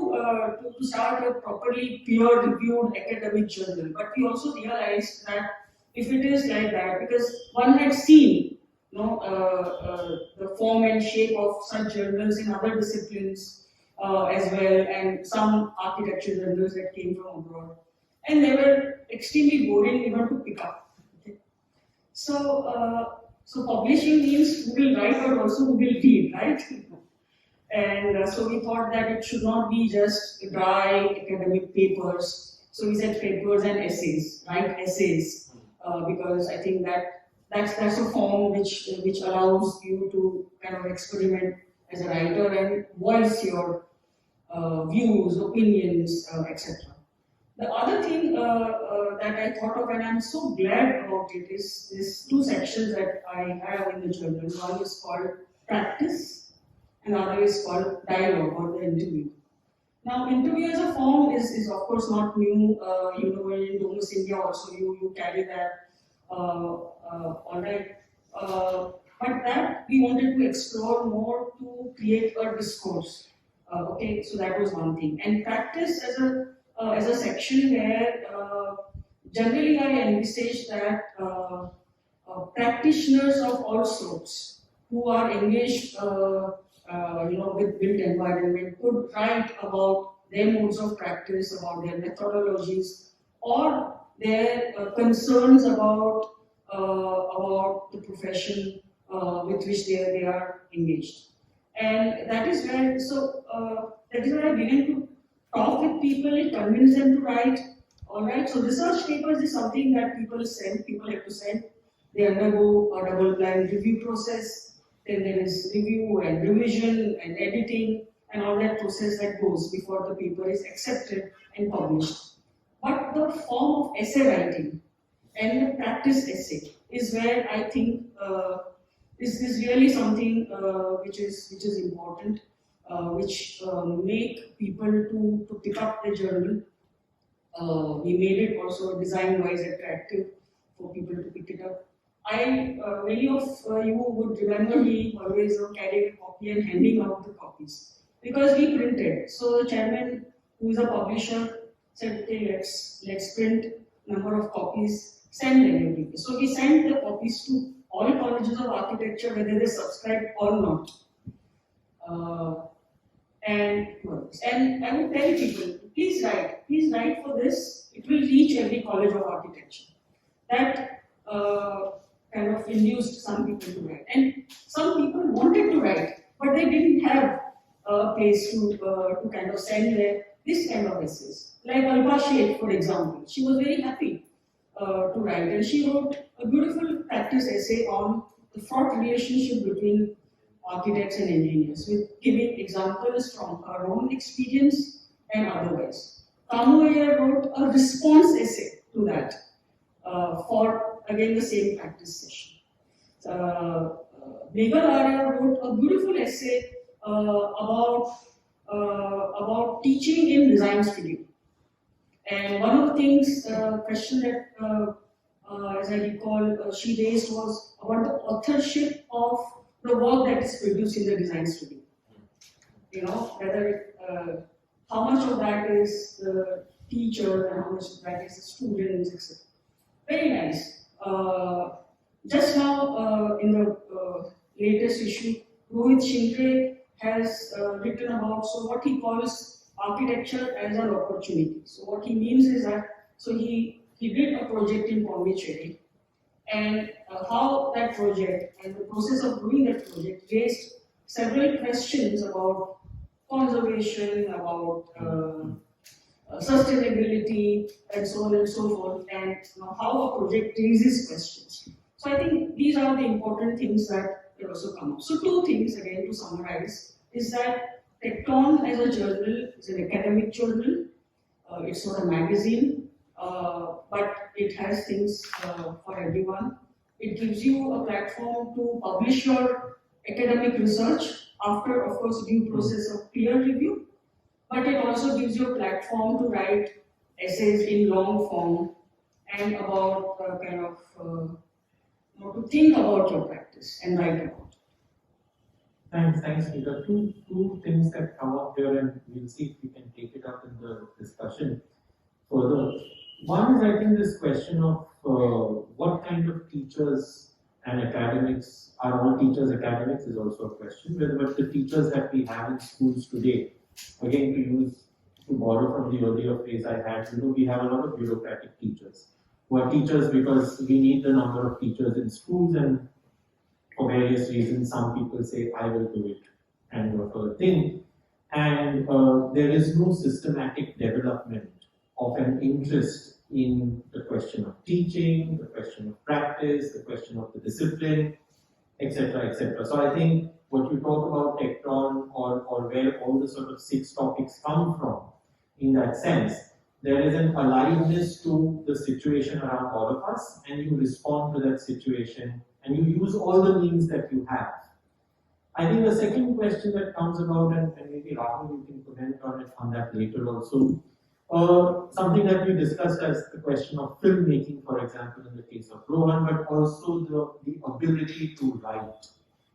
start a properly peer-reviewed academic journal, but we also realized that if it is like that, because one had seen, the form and shape of such journals in other disciplines as well, and some architecture journals that came from abroad, and they were extremely boring even to pick up. Okay. So publishing means who will write, but also who will read, right? And so we thought that it should not be just dry academic papers. So we said papers and essays, write essays, because I think that's a form which allows you to kind of experiment as a writer and voice your views, opinions, etc. The other thing that I thought of, and I'm so glad about it, is these two sections that I have in the journal. One is called practice, and the other is called dialogue or the interview. Now, interview as a form is of course not new. In Domus India also you carry that. All right. But that we wanted to explore more to create a discourse. Okay, so that was one thing. And practice as a section where generally I envisage that practitioners of all sorts who are engaged with built environment could write about their modes of practice, about their methodologies, or their concerns about the profession with which they are engaged. And that is where I began to talk with people, convince them to write. Alright, so research papers is something that people have to send. They undergo a double blind review process. Then there is review and revision and editing and all that process that goes before the paper is accepted and published. But the form of essay writing and the practice essay is where I think this is really something which is important, which make people to pick up the journal. We made it also design-wise attractive for people to pick it up. Many of you would remember me always carrying a copy and handing out the copies because we printed. So the chairman, who is a publisher, said, "Okay, let's print number of copies, send them every day." So we sent the copies to all colleges of architecture, whether they subscribed or not. And I would tell people, please write for this. It will reach every college of architecture. That kind of induced some people to write. And some people wanted to write, but they didn't have a place to kind of send this kind of essays. Like Alba Sheikh, for example, she was very happy to write, and she wrote a beautiful practice essay on the fraught relationship between architects and engineers, with giving examples from her own experience and otherwise. Kamu wrote a response essay to that for again the same practice session. Meghal wrote a beautiful essay about teaching in design studio. And one of the things, question that, as I recall, she raised was about the authorship of the work that is produced in the design studio. Whether how much of that is the teacher and how much of that is the students, etc. Very nice. Just now, in the latest issue, Rohit Shindre has written about what he calls architecture as an opportunity. So what he means is that he did a project in Pondicherry, and how that project and the process of doing that project raised several questions about conservation, about sustainability, and so on and so forth, and how a project raises questions. So I think these are the important things that also come up. So two things again to summarize is that Tecton as a journal is an academic journal. It's not a magazine, but it has things for everyone. It gives you a platform to publish your academic research after, of course, due process of peer review. But it also gives you a platform to write essays in long form and about to think about your practice and write about it. Thanks, Peter. Two things that come up here, and we'll see if we can take it up in the discussion further. One is, I think, this question of what kind of teachers and academics are all teachers academics is also a question. But the teachers that we have in schools today, again, to borrow from the earlier phrase I had, we have a lot of bureaucratic teachers who are teachers because we need the number of teachers in schools, and for various reasons, some people say, I will do it, and of a thing. And there is no systematic development of an interest in the question of teaching, the question of practice, the question of the discipline, etc., etc. So I think what you talk about Tecton or where all the sort of 6 topics come from, in that sense, there is an aliveness to the situation around all of us, and you respond to that situation, and you use all the means that you have. I think the second question that comes about, and maybe Rahul, you can comment on that later also, something that we discussed as the question of filmmaking, for example, in the case of Rohan, but also the ability to write,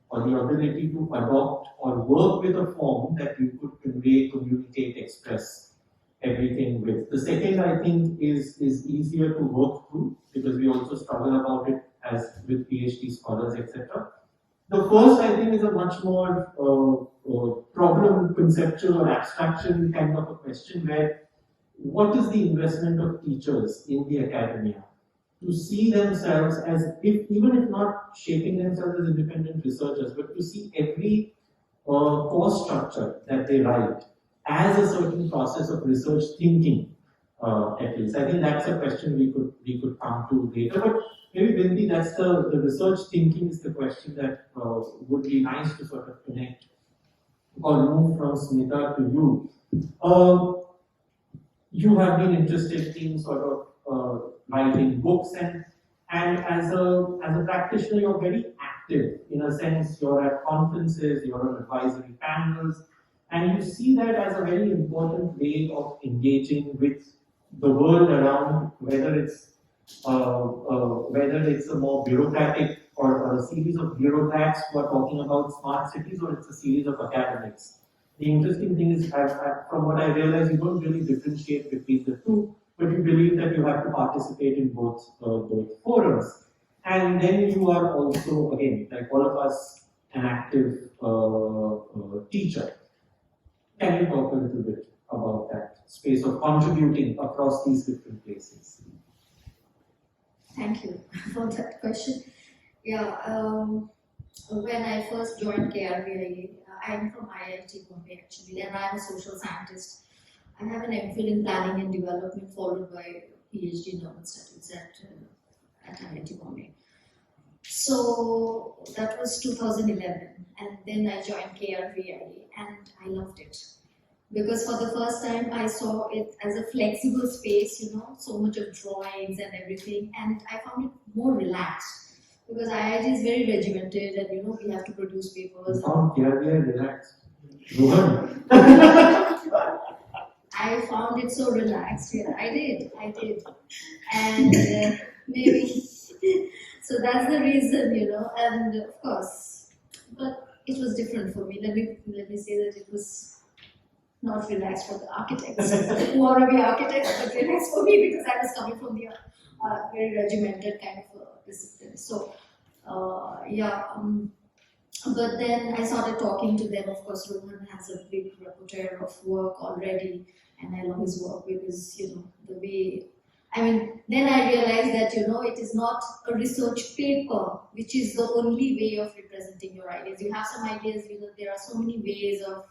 or the ability to adopt or work with a form that you could convey, communicate, express everything with. The second, I think, is easier to work through because we also struggle about it as with PhD scholars, etc. The first, I think, is a much more problem, conceptual or abstraction kind of a question where what is the investment of teachers in the academia to see themselves as, even if not shaping themselves as independent researchers, but to see every course structure that they write as a certain process of research thinking, at least. I think that's a question we could come to later. But maybe Binti, that's the research thinking is the question that would be nice to sort of connect or move from Smita to you. You have been interested in sort of writing books, and as a practitioner, you're very active. In a sense, you're at conferences, you're on advisory panels, and you see that as a very important way of engaging with the world around, whether it's a more bureaucratic or a series of bureaucrats who are talking about smart cities, or it's a series of academics. The interesting thing is, from what I realize, you don't really differentiate between the two, but you believe that you have to participate in both forums. And then you are also, again, like all of us, an active teacher. Can you talk a little bit about that space of contributing across these different places? Thank you for that question. Yeah, when I first joined KRVIA, I am from IIT Mumbai actually, and I am a social scientist. I have an MPhil in planning and development followed by PhD in urban studies at IIT Mumbai. So that was 2011, and then I joined KRVIA, and I loved it. Because for the first time I saw it as a flexible space, so much of drawings and everything, and I found it more relaxed. Because IIT is very regimented, and we have to produce papers. You found KRVIA relaxed. Rohan. I found it so relaxed. Yeah, I did, and maybe so that's the reason, and of course, but it was different for me. Let me say that it was not relaxed for the architects who want to be architects, but relaxed for me because I was coming from the very regimented kind of discipline. So, but then I started talking to them. Of course, Rohan has a big repertoire of work already, and I love his work because the way I mean, then I realized that, it is not a research paper, which is the only way of representing your ideas. You have some ideas, there are so many ways of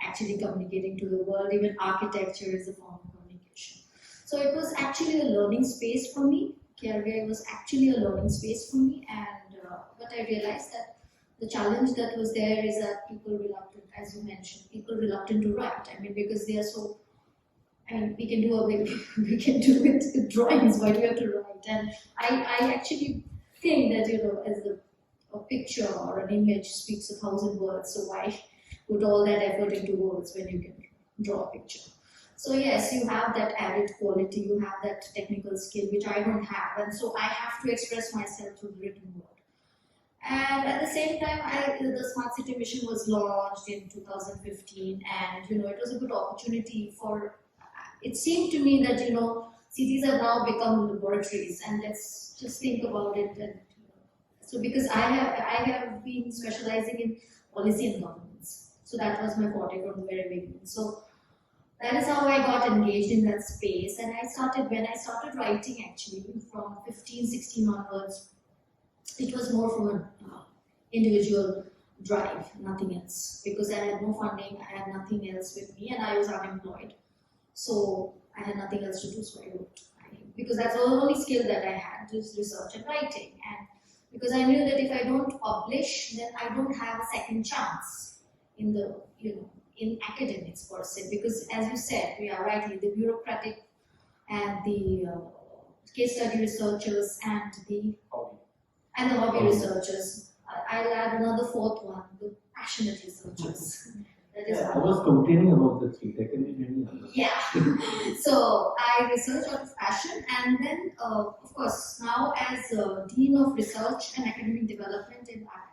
actually communicating to the world. Even architecture is a form of communication. So it was actually a learning space for me. KRVI was actually a learning space for me. And but I realized that the challenge that was there is that people reluctant, as you mentioned, people reluctant to write. I mean, because they are so, we can do it with drawings. Why do we have to write? And I actually think that, as a picture or an image speaks 1,000 words, so why put all that effort into words when you can draw a picture? So yes, you have that added quality, you have that technical skill, which I don't have, and so I have to express myself through the written word. And at the same time, the Smart City Mission was launched in 2015, and it was a good opportunity for. It seemed to me that cities have now become laboratories, and let's just think about it. And so because I have been specializing in policy and governance, so that was my forte from the very beginning. So that is how I got engaged in that space, and when I started writing actually from 15, 16 onwards, it was more from an individual drive, nothing else, because I had no funding, I had nothing else with me, and I was unemployed. So I had nothing else to do, so I wrote. Because that's the only skill that I had, just research and writing. And because I knew that if I don't publish, then I don't have a second chance in the, in academics per se. Because as you said, we are rightly, the bureaucratic and the case study researchers and the hobby researchers. I'll add another fourth one, the passionate researchers. That is I was complaining about the three. There can be many others. Yeah. So I research out of passion, and then of course now as Dean of Research and Academic Development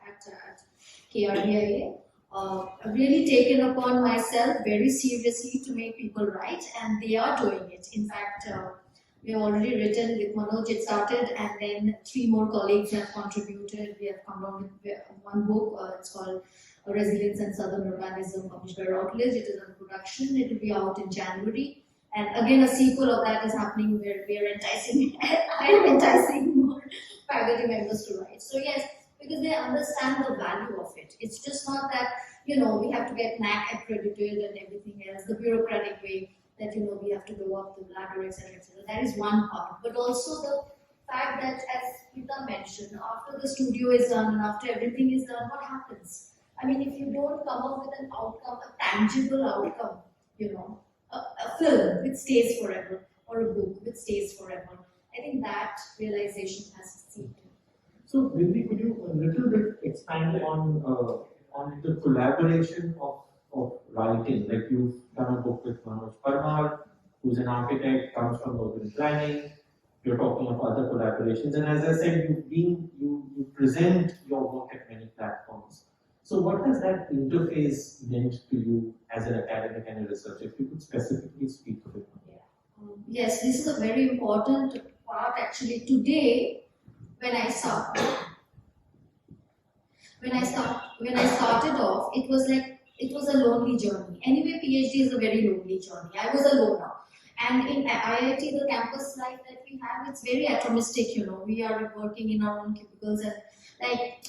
at KRVIA, I've really taken upon myself very seriously to make people write, and they are doing it. In fact, we have already written with Manoj, it started, and then 3 more colleagues have contributed. We have come out with one book, it's called Resilience and Southern Urbanism, published by Routledge. It is in production. It will be out in January. And again, a sequel of that is happening where we are enticing, I am enticing more faculty members to write. So yes, because they understand the value of it. It's just not that, we have to get NAC accredited and everything else, the bureaucratic way that, we have to go up the ladder, etc., etc. That is one part. But also the fact that, as Smita mentioned, after the studio is done and after everything is done, what happens? I mean, if you don't come up with an outcome, a tangible outcome, a film which stays forever, or a book which stays forever, I think that realization has succeeded. So, Binti, could you a little bit expand on the collaboration of writing? Like you've done a book with Manoj Parmar, who's an architect, comes from urban planning. You're talking of other collaborations, and as I said, you present your work at many platforms. So what has that interface meant to you as an academic and a researcher? If you could specifically speak a bit more. Yes, this is a very important part actually. Today, when I started off, it was a lonely journey. Anyway, PhD is a very lonely journey. I was alone now. And in IIT, the campus life that we have, it's very atomistic, We are working in our own cubicles, and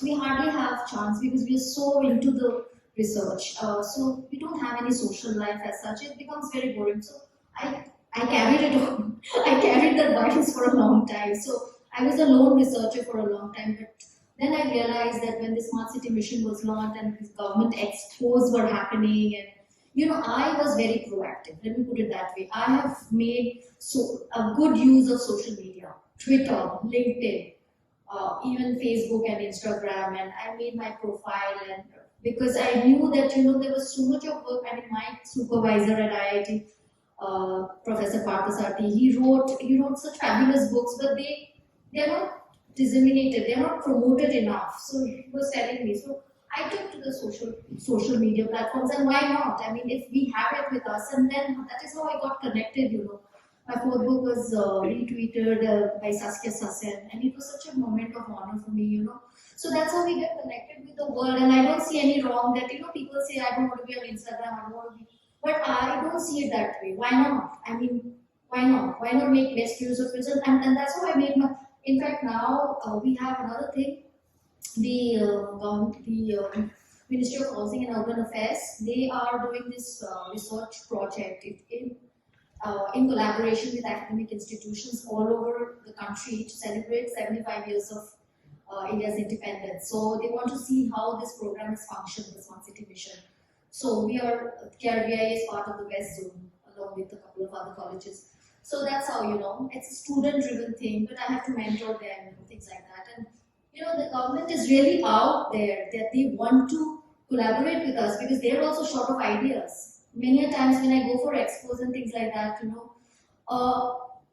we hardly have chance because we are so into the research. So we don't have any social life as such. It becomes very boring. So I carried it on. I carried that virus for a long time. So I was a lone researcher for a long time. But then I realized that when the Smart City Mission was launched and these government expos were happening, and I was very proactive. Let me put it that way. I have made a good use of social media, Twitter, LinkedIn, even Facebook and Instagram, and I made my profile, and because I knew that there was so much of work. I mean, my supervisor at IIT, Professor Parthasarthi, he wrote such fabulous books, but they're not disseminated, they're not promoted enough. So he was telling me. So I took to the social media platforms, and why not? I mean, if we have it with us, and then that is how I got connected. My 4th book was retweeted by Saskia Sasen, and it was such a moment of honor for me. So that's how we get connected with the world, and I don't see any wrong that people say I don't want to be on Instagram, I don't want to be, but I don't see it that way. Why not? I mean, Why not? Why not make best use of it? And that's how I made my. In fact, now we have another thing. The Ministry of Housing and Urban Affairs, they are doing this research project in collaboration with academic institutions all over the country to celebrate 75 years of India's independence. So they want to see how this program has functioned, the Smart City Mission. So KRVI is part of the West Zone along with a couple of other colleges. So that's how, it's a student-driven thing, but I have to mentor them and things like that. And the government is really out there that they want to collaborate with us because they're also short of ideas. Many a times when I go for expos and things like that,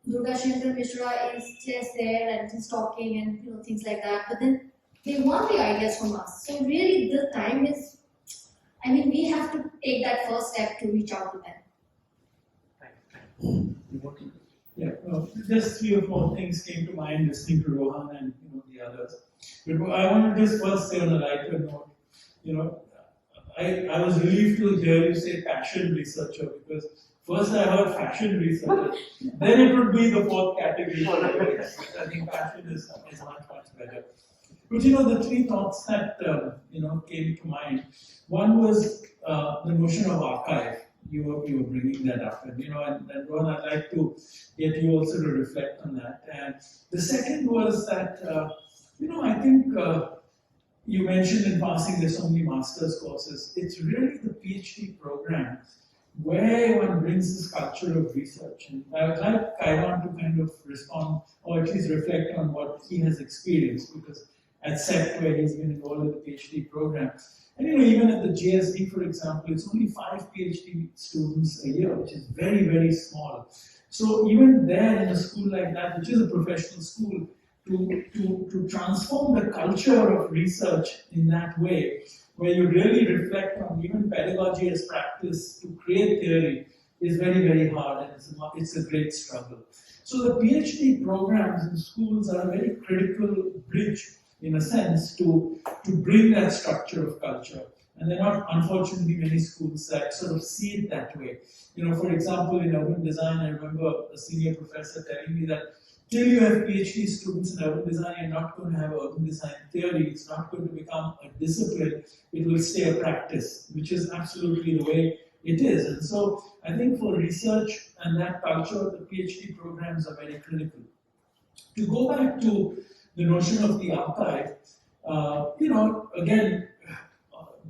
Durga Shankar Mishra is just there and he's talking and things like that. But then they want the ideas from us. So really the time is, we have to take that first step to reach out to them. Yeah, just 3 or 4 things came to mind listening to Rohan and the others. But I want to just first say on a lighter note, I was relieved to hear you say passion researcher because first I heard fashion researcher, then it would be the 4th category. I think passion is much better. But the 3 thoughts that came to mind. One was the notion of archive. You were bringing that up, and Rohan, I'd like to get you also to reflect on that. And the second was that I think you mentioned in passing there's so many master's courses. It's really the PhD program where one brings this culture of research. And I would like Kaiwan to kind of respond or at least reflect on what he has experienced because at SET where he's been involved in the PhD program. And even at the GSD, for example, it's only 5 PhD students a year, which is very, very small. So even there in a school like that, which is a professional school, to transform the culture of research in that way, where you really reflect on even pedagogy as practice to create theory is very, very hard and it's a great struggle. So the PhD programs in schools are a very critical bridge in a sense to bring that structure of culture. And there are not, unfortunately, many schools that sort of see it that way. For example, in urban design, I remember a senior professor telling me that till you have PhD students in urban design, you're not going to have urban design theory. It's not going to become a discipline. It will stay a practice, which is absolutely the way it is. And so I think for research and that culture, the PhD programs are very critical. To go back to the notion of the archive, again,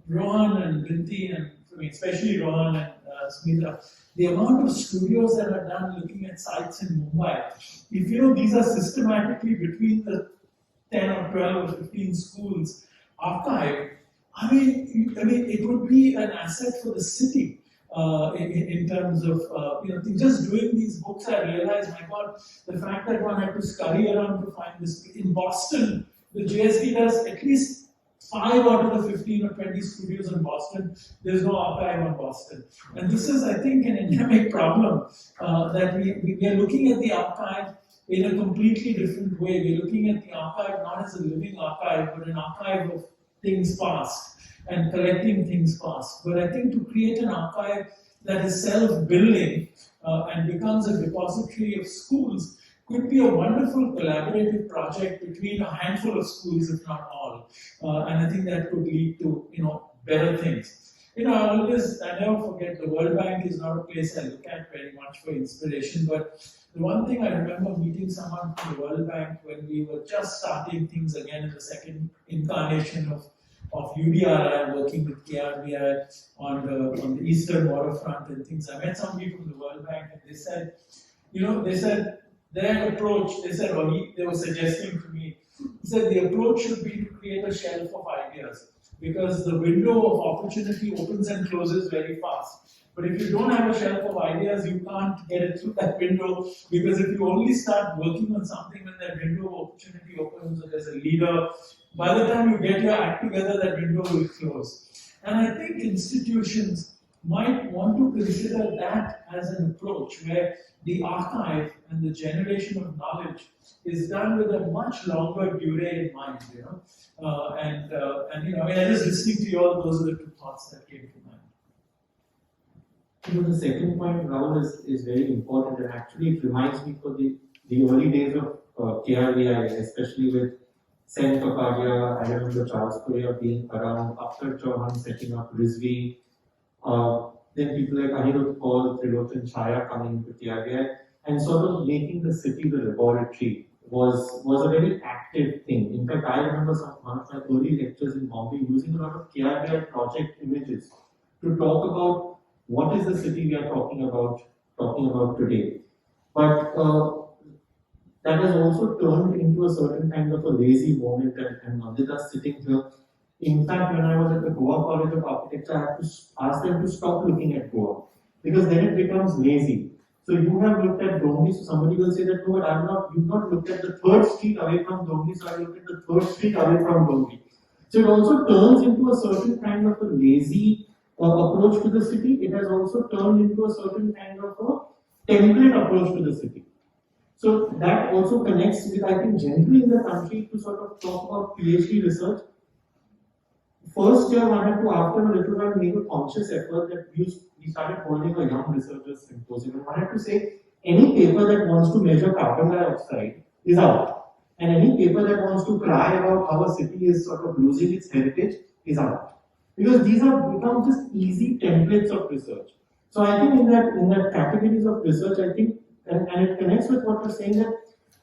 Rohan and Binti, and especially Rohan and Smita, the amount of studios that are done looking at sites in Mumbai, if these are systematically between the 10 or 12 or 15 schools archived, it would be an asset for the city in terms of, just doing these books. I realized, my God, the fact that one had to scurry around to find this. In Boston, the JSD does at least 5 out of the 15 or 20 studios in Boston, there's no archive on Boston. And this is, I think, an endemic problem that we are looking at the archive in a completely different way. We're looking at the archive not as a living archive, but an archive of things past and collecting things past. But I think to create an archive that is self-building and becomes a repository of schools could be a wonderful collaborative project between a handful of schools, if not all. And I think that could lead to, better things. I never forget, the World Bank is not a place I look at very much for inspiration, but the one thing I remember meeting someone from the World Bank when we were just starting things again in the second incarnation of UDRI, working with KRVI on the eastern waterfront and things. I met somebody from the World Bank and they said, their approach, they were suggesting to me, he said the approach should be to create a shelf of ideas because the window of opportunity opens and closes very fast. But if you don't have a shelf of ideas, you can't get it through that window because if you only start working on something when that window of opportunity opens or there's a leader, by the time you get your act together, that window will close. And I think institutions might want to consider that as an approach where the archive and the generation of knowledge is done with a much longer durée in mind, I was just listening to you all, those are the 2 thoughts that came to mind. The second point, Rahul, is very important, and actually it reminds me for the early days of KRVI, especially with Sen Kapadia, I remember Charles Korea being around, after Chauhan setting up Rizvi, then people like Anirudh Kaur, Trilotan Chaya coming into KRVI, and sort of making the city the laboratory was a very active thing. In fact, I remember one of my early lectures in Bombay using a lot of KRVI project images to talk about what is the city we are talking about today. But that has also turned into a certain kind of a lazy moment, and Nandita sitting here. In fact, when I was at the Goa College of Architecture, I had to ask them to stop looking at Goa, because then it becomes lazy. So you have looked at Domri, so somebody will say that, no, but you've not looked at the third street away from Domri, so I looked at the third street away from Domri. So it also turns into a certain kind of a lazy approach to the city. It has also turned into a certain kind of a template approach to the city. So that also connects with, I think, generally in the country, to sort of talk about PhD research. First year, one had to, after a little while, make a conscious effort that we started holding a young researchers symposium. And one had to say, any paper that wants to measure carbon dioxide is out. And any paper that wants to cry about how a city is sort of losing its heritage is out. Because these have become just easy templates of research. So I think in that categories of research, I think, and it connects with what you're saying, that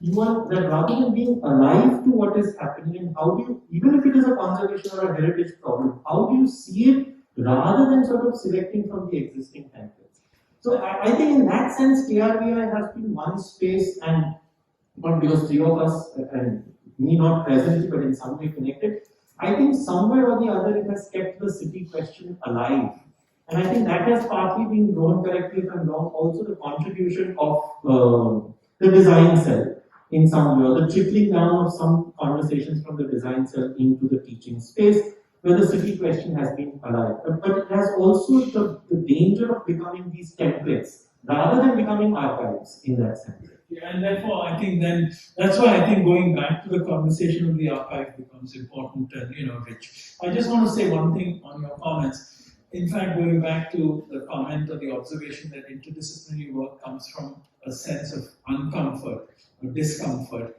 that rather than being alive to what is happening, and how do you, even if it is a conservation or a heritage problem, how do you see it rather than sort of selecting from the existing templates? So I think in that sense, KRVI has been one space, and not because three of us, and me not presently, but in some way connected, I think somewhere or the other it has kept the city question alive. And I think that has partly been, Rohan, correctly if I'm wrong, also the contribution of the design cell in some way, or the trickling down of some conversations from the design cell into the teaching space, where the city question has been alive. But it has also the danger of becoming these templates, rather than becoming archives in that sense. Yeah, and therefore I think then, that's why I think going back to the conversation of the archive becomes important and, rich. I just want to say one thing on your comments. In fact, going back to the comment or the observation that interdisciplinary work comes from a sense of uncomfort or discomfort,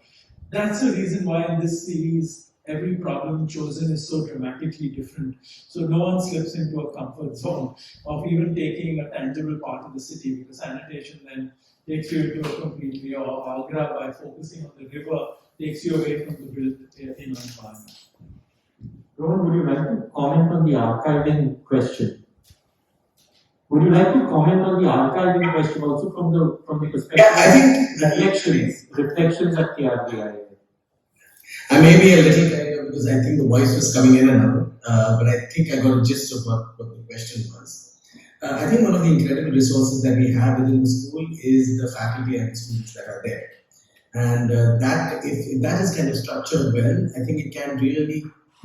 that's the reason why in this series, every problem chosen is so dramatically different. So no one slips into a comfort zone of even taking a tangible part of the city, because sanitation then takes you into a completely, or Agra, by focusing on the river, takes you away from the built environment. Rohan, would you like to comment on the archiving question? Would you like to comment on the archiving question also from the perspective I think reflections at KRVI? I may be a little kind of, because I think the voice was coming in and out, but I think I got a gist of what the question was. I think one of the incredible resources that we have within the school is the faculty and the students that are there. And that, if that is kind of structured well, I think it can really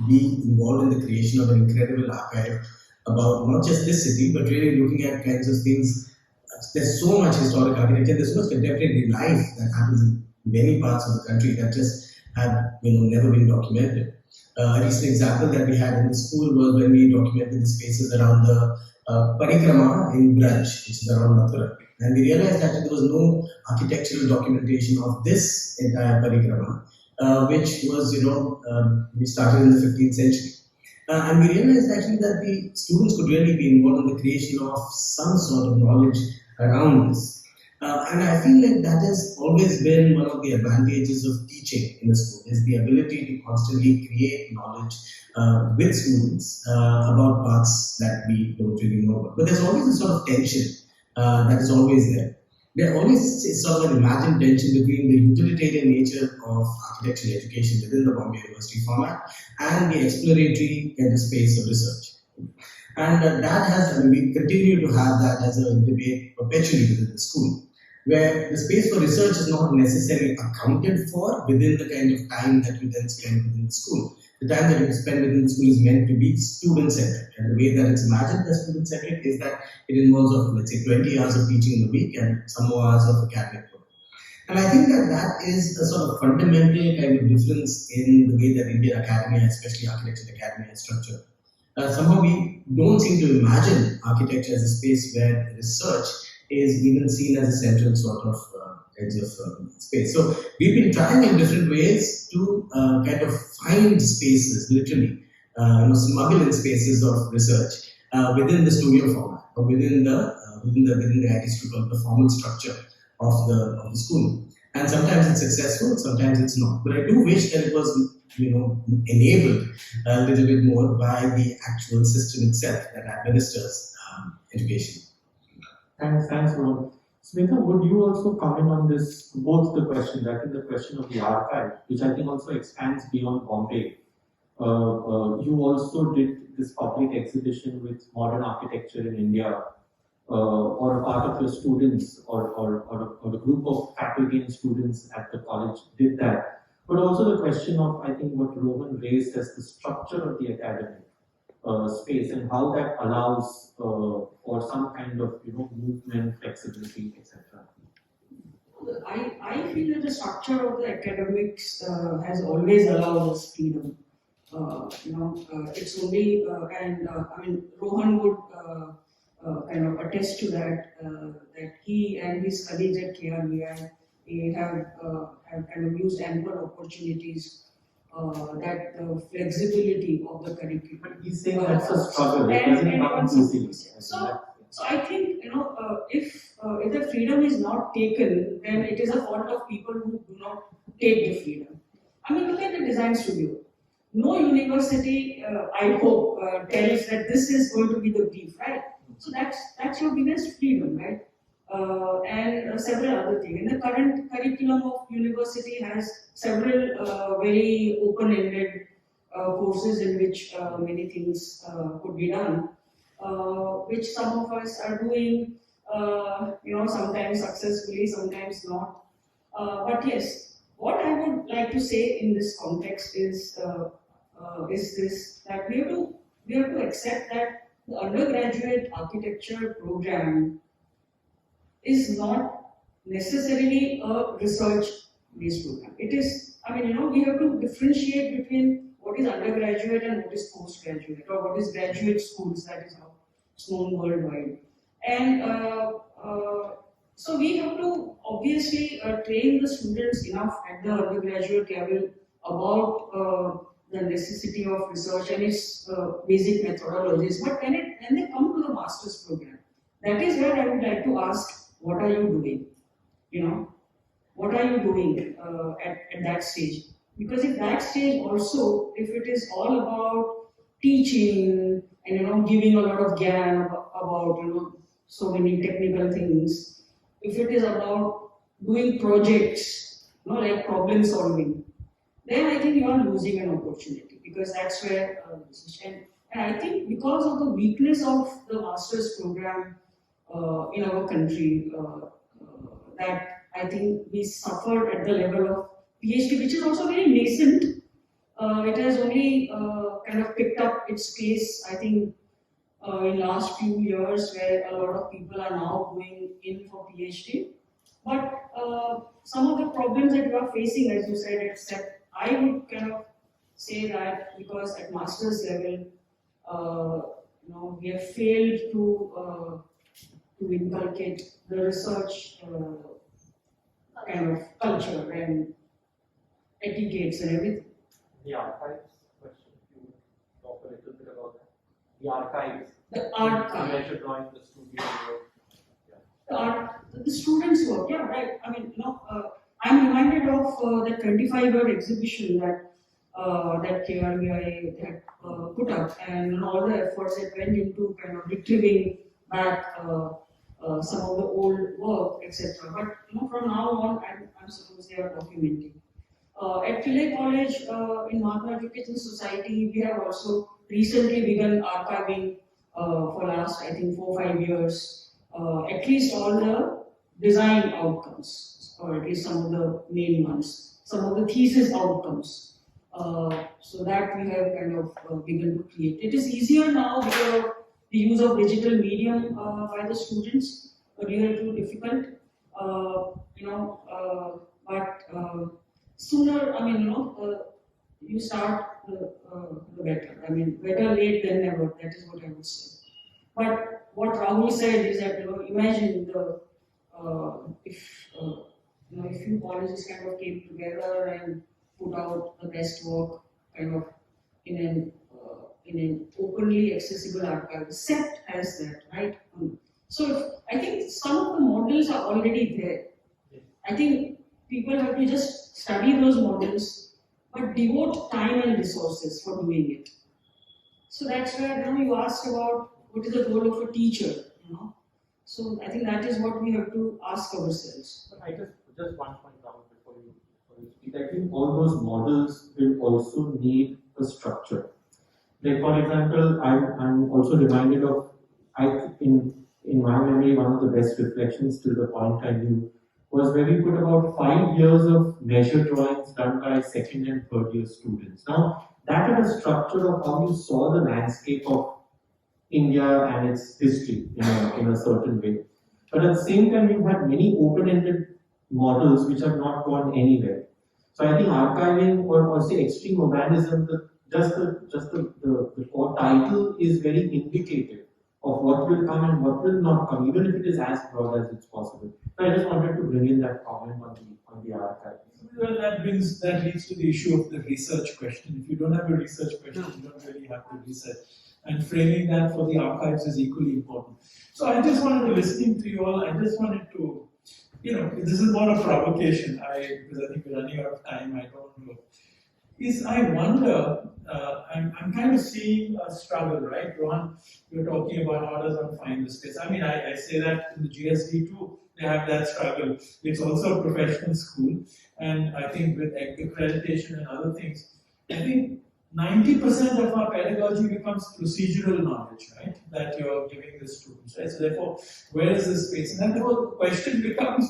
be involved in the creation of an incredible archive about not just this city, but really looking at kinds of things. There's so much historic architecture, there's so much contemporary life that happens in many parts of the country that just have never been documented. A recent example that we had in the school was when we documented the spaces around the Parikrama in Braj, which is around Mathura. And we realized that there was no architectural documentation of this entire Parikrama, which was, we started in the 15th century. And we realized actually that the students could really be involved in the creation of some sort of knowledge around this. And I feel like that has always been one of the advantages of teaching in the school, is the ability to constantly create knowledge with students about parts that we don't really know about. But there's always a sort of tension that is always there. There always is sort of an imagined tension between the utilitarian nature of architectural education within the Bombay University format and the exploratory kind of space of research. And that has, we continue to have that as a debate perpetually within the school, where the space for research is not necessarily accounted for within the kind of time that you then spend within the school. The time that you spend within the school is meant to be student-centric, and the way that it's imagined as student-centric is that it involves, let's say, 20 hours of teaching in the week and some more hours of academic work. And I think that that is a sort of fundamental kind of difference in the way that Indian academia, especially architecture academia, is structured. somehow we don't seem to imagine architecture as a space where research is even seen as a central sort of edge of space. So we've been trying in different ways to kind of find spaces, literally, smuggle in spaces of research within the studio format or within the I guess to call it the formal structure of the school. And sometimes it's successful, sometimes it's not. But I do wish that it was enabled a little bit more by the actual system itself that administers education. Thanks, Rohan. Smita, would you also comment on this, both the questions, I think the question of the archive, which I think also expands beyond Bombay. You also did this public exhibition with modern architecture in India, or a part of your students or a group of faculty and students at the college did that. But also the question of, I think, what Rohan raised as the structure of the academic space and how that allows for some kind of movement, flexibility, etc. I feel that the structure of the academics has always allowed us freedom. It's only I mean Rohan would kind of attest to that that he and his colleagues at KRVI have kind of used ample opportunities that the flexibility of the curriculum. But he's saying that's a struggle. It And- doesn't and come also- easily. So I think if the freedom is not taken, then it is a fault of people who do not take the freedom. I mean, look at the design studio. No university, I hope, tells that this is going to be the brief, right? So that's your biggest freedom, right? And several other things. And the current curriculum of university has several very open-ended courses in which many things could be done, which some of us are doing, sometimes successfully, sometimes not. But yes, what I would like to say in this context is this, that we have to accept that the undergraduate architecture program is not necessarily a research-based program. It is, we have to differentiate between what is undergraduate and what is postgraduate, or what is graduate schools, that is how it's known worldwide. And so we have to obviously train the students enough at the undergraduate level about the necessity of research and its basic methodologies. But when they come to the master's program, that is where I would like to ask, what are you doing? What are you doing at that stage? Because at that stage also, if it is all about teaching and giving a lot of gyan about so many technical things, if it is about doing projects, like problem solving, then I think you are losing an opportunity, because that's where and I think because of the weakness of the master's program in our country, that I think we suffered at the level of PhD, which is also very nascent. It has only kind of picked up its pace, I think, in last few years, where a lot of people are now going in for PhD. But some of the problems that we are facing, as you said, except I would kind of say that because at master's level, we have failed to inculcate the research kind of culture and etiquettes and everything. The archives question, if you would talk a little bit about that. The archives. The archive. Measure drawing, the studio work. The students' work, yeah, right. I'm reminded of the 25-year exhibition that KRVI had put up, and all the efforts that went into kind of retrieving back some of the old work, etc. But from now on, I'm supposed they are documenting. At Philae College in Mahatma Education Society, we have also recently begun archiving for last, I think, 4 or 5 years, at least all the design outcomes, or at least some of the main ones, some of the thesis outcomes. So that we have kind of begun to create. It is easier now because of the use of digital medium by the students, earlier too difficult, but sooner, you start, the better. I mean, better late than never. That is what I would say. But what Rahul said is that, imagine if few colleges kind of came together and put out the best work kind of in an openly accessible archive. CEPT has that, right? So I think some of the models are already there. I think people have to just study those models, but devote time and resources for doing it. So that's where you asked about what is the role of a teacher, So I think that is what we have to ask ourselves. But I just one point down before you speak. I think all those models will also need a structure. Like for example, I'm also reminded of in my memory, one of the best reflections to the point I knew was where we put about 5 years of measure drawings done by second and third year students. Now that had a structure of how you saw the landscape of India and its history in a certain way. But at the same time, you've had many open-ended models which have not gone anywhere. So I think archiving or say extreme urbanism, the core title is very indicative of what will come and what will not come, even if it is as broad as it's possible. So I just wanted to bring in that comment on the archive. Well, that leads to the issue of the research question. If you don't have a research question, you don't really have to research. And framing that for the archives is equally important. So I just wanted to, listening to you all, I just wanted to, this is more a provocation, because I think we're running out of time, I don't know. I wonder, I'm kind of seeing a struggle, right? Rohan, you're talking about how does one find the space. I mean, I say that in the GSD too, they have that struggle. It's also a professional school, and I think with accreditation and other things, I think 90% of our pedagogy becomes procedural knowledge, right? That you're giving the students, right? So therefore, where is the space? And then the whole question becomes,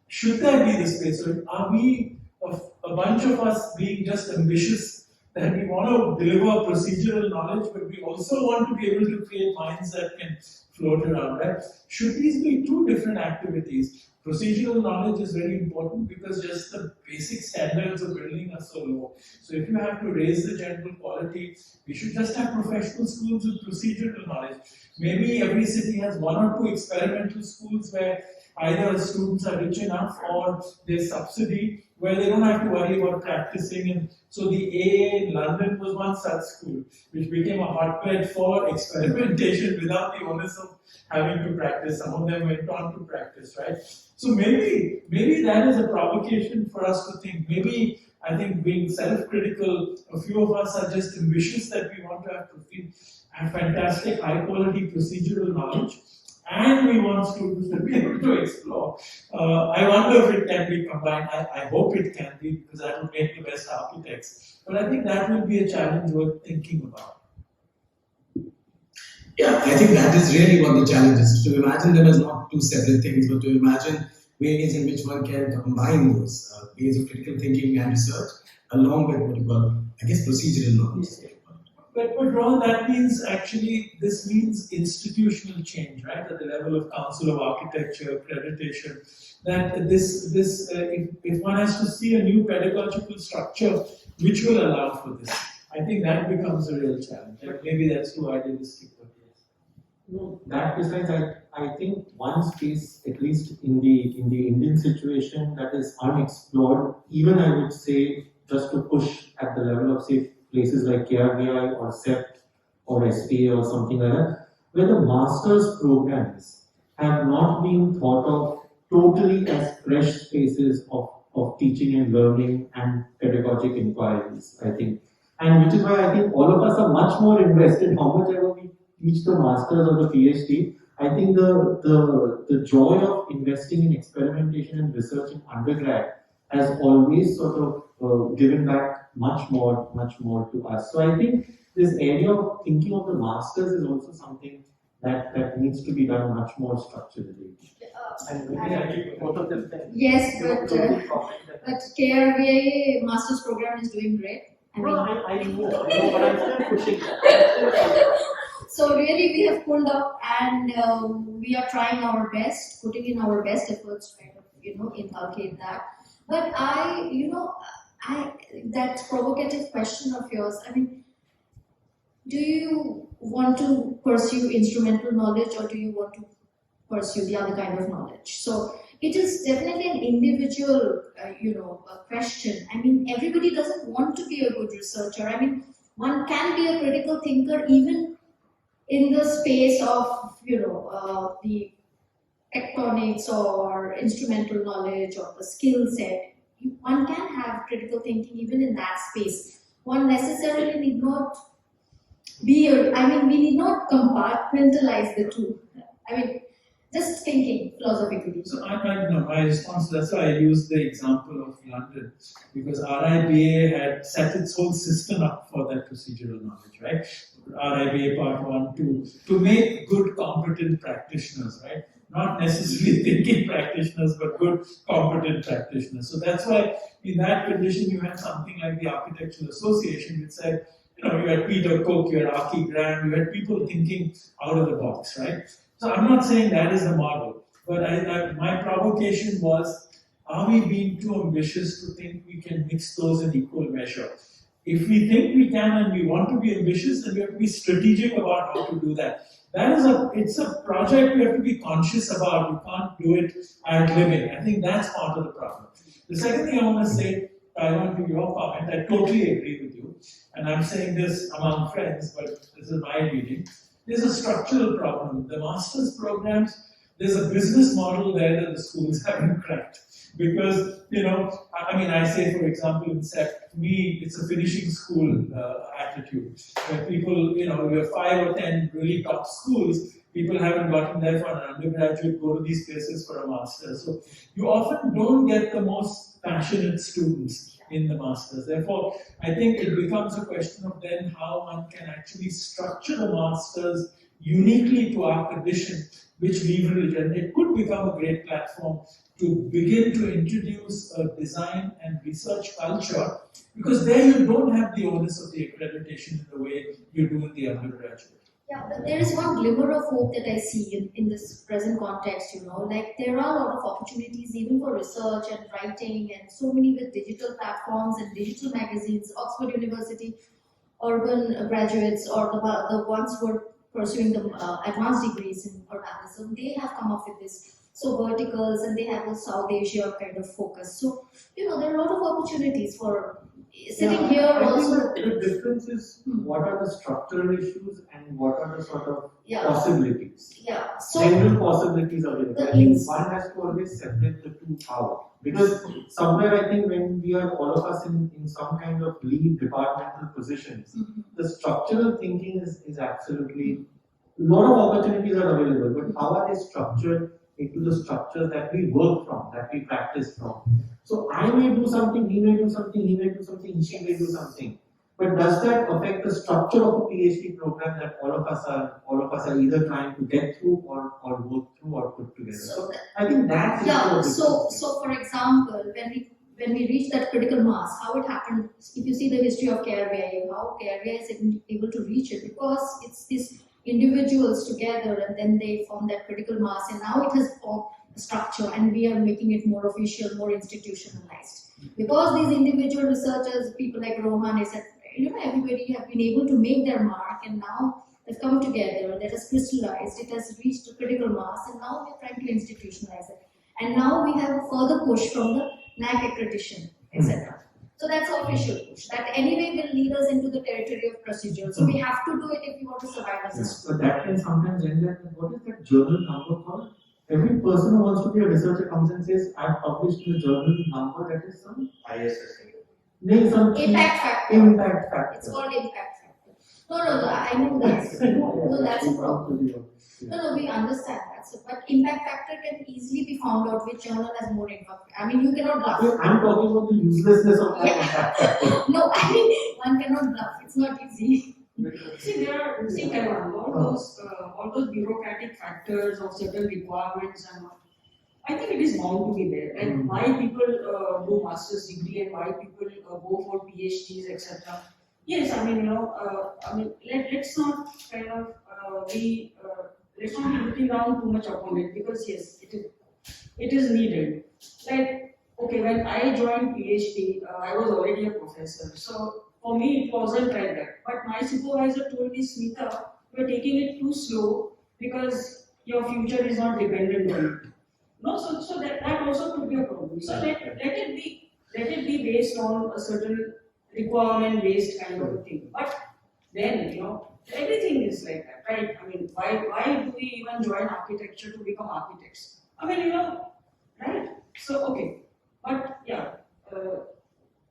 should there be the space? Or are we, a bunch of us being just ambitious that we want to deliver procedural knowledge, but we also want to be able to create minds that can float around, right? Should these be two different activities? Procedural knowledge is very important because just the basic standards of building are so low. So if you have to raise the general quality, we should just have professional schools with procedural knowledge. Maybe every city has 1 or 2 experimental schools where either students are rich enough or there's subsidy where they don't have to worry about practicing. And so the AA in London was one such school, which became a hotbed for experimentation without the onus of having to practice. Some of them went on to practice, right? So maybe that is a provocation for us to think. Maybe I think being self-critical, a few of us are just ambitious that we want to have fantastic, high-quality procedural knowledge, and we want students to be able to explore. I wonder if it can be combined. I hope it can be, because that would make the best architects. But I think that will be a challenge worth thinking about. Yeah, I think that is really what the challenge is. To imagine them as not two separate things, but to imagine ways in which one can combine those ways of critical thinking and research along with what you call, I guess, procedural knowledge. But Rohan, that means actually, this means institutional change, right? At the level of Council of Architecture, accreditation, that if one has to see a new pedagogical structure which will allow for this, I think that becomes a real challenge. Maybe that's too idealistic. No, that besides, I think one space, at least in the Indian situation, that is unexplored, even I would say, just to push at the level of, say, places like KRVI or CEPT or SPA or something like that, where the master's programs have not been thought of totally as fresh spaces of teaching and learning and pedagogic inquiries, I think. And which is why I think all of us are much more invested how much ever we teach the masters or the PhD. I think the joy of investing in experimentation and research in undergrad has always sort of given back much more to us. So I think this area of thinking of the masters is also something that needs to be done much more structurally. And maybe I think both of them can. Yes, but KRVA master's program is doing great. I know, but I'm still pushing that. So really, we have pulled up, and we are trying our best, putting in our best efforts, kind of, inculcate that. But that provocative question of yours, I mean, do you want to pursue instrumental knowledge or do you want to pursue the other kind of knowledge? So it is definitely an individual, question. I mean, everybody doesn't want to be a good researcher. I mean, one can be a critical thinker even in the space of, the tectonics or instrumental knowledge or the skill set. One can have critical thinking even in that space. One necessarily need not we need not compartmentalize the two. I mean, just thinking philosophically. So my response to that's why I used the example of London, because RIBA had set its whole system up for that procedural knowledge, right? RIBA Part 1, 2, to make good competent practitioners, right? Not necessarily thinking practitioners, but good competent practitioners. So that's why in that condition you had something like the Architectural Association, which said, you had Peter Cook, you had Archie Graham, you had people thinking out of the box, right? So I'm not saying that is the model, but my provocation was, are we being too ambitious to think we can mix those in equal measure? If we think we can and we want to be ambitious, then we have to be strategic about how to do that. It's a project we have to be conscious about. You can't do it ad libbing. I think that's part of the problem. The second thing I want to say, Kaiwan, to your comment, I totally agree with you. And I'm saying this among friends, but this is my reading. There's a structural problem. The master's programs, there's a business model there that the schools haven't cracked. Because, I say, for example, in SEP, to me, it's a finishing school attitude. Where people, you have 5 or 10 really top schools, people haven't gotten there for an undergraduate, go to these places for a master's. So you often don't get the most passionate students in the masters. Therefore, I think it becomes a question of then how one can actually structure the masters uniquely to our condition, which leverage, and it could become a great platform to begin to introduce a design and research culture, because there you don't have the onus of the accreditation in the way you do in the undergraduate. Yeah, but there is one glimmer of hope that I see in this present context, like there are a lot of opportunities even for research and writing and so many with digital platforms and digital magazines. Oxford University urban graduates or the ones who are pursuing the advanced degrees in urbanism, they have come up with this. So verticals, and they have a South Asia kind of focus. So, there are a lot of opportunities for sitting here I also. think the difference is what are the structural issues and what are the sort of possibilities. Yeah. So general possibilities available. I think one has to always separate the two out. Because somewhere I think when we are all of us in some kind of lead departmental positions, the structural thinking is absolutely, a lot of opportunities are available, but how are they structured into the structures that we work from, that we practice from? So I may do something, he may do something, he may do something, she may do something. But does that affect the structure of a PhD program that all of us are either trying to get through or work through or put together? So I think that is so for example, when we reach that critical mass, how it happened, if you see the history of KRVI, how KRVI is able to reach it, because it's these individuals together and then they form that critical mass, and now it has formed a structure and we are making it more official, more institutionalized. Because these individual researchers, people like Rohan, etc., everybody have been able to make their mark, and now they've come together, that has crystallized, it has reached a critical mass, and now we're trying to institutionalize it. And now we have a further push from the NAC accreditation, etc. So that's an official push. That anyway will lead us into the territory of procedure. So we have to do it if we want to survive as a student. So that can sometimes end up in, what is that journal number called? Every person who wants to be a researcher comes and says, I've published in the journal number, that is some ISS. Impact factor. Impact factor. It's called impact factor. No, I know that's no, that's a problem. No, we understand that. So, but impact factor can easily be found out which journal has more impact. I mean, you cannot bluff. I'm talking about the uselessness of that impact factor. No, I mean, one cannot bluff. It's not easy. Kaiwan, all those bureaucratic factors of certain requirements and all. I think it is bound to be there. And why people do master's degree and why people go for PhDs, etc. Yes, let's not kind of let's not be looking down too much upon it, because yes, it is needed. Like okay, when I joined PhD, I was already a professor. So for me, it wasn't like that. But my supervisor told me, Smita, you're taking it too slow because your future is not dependent on it. No, so that also could be a problem. So let it be based on a certain requirement based kind of a thing. But then, everything is like that, right? I mean, why do we even join architecture to become architects? I mean, right? So okay, but yeah,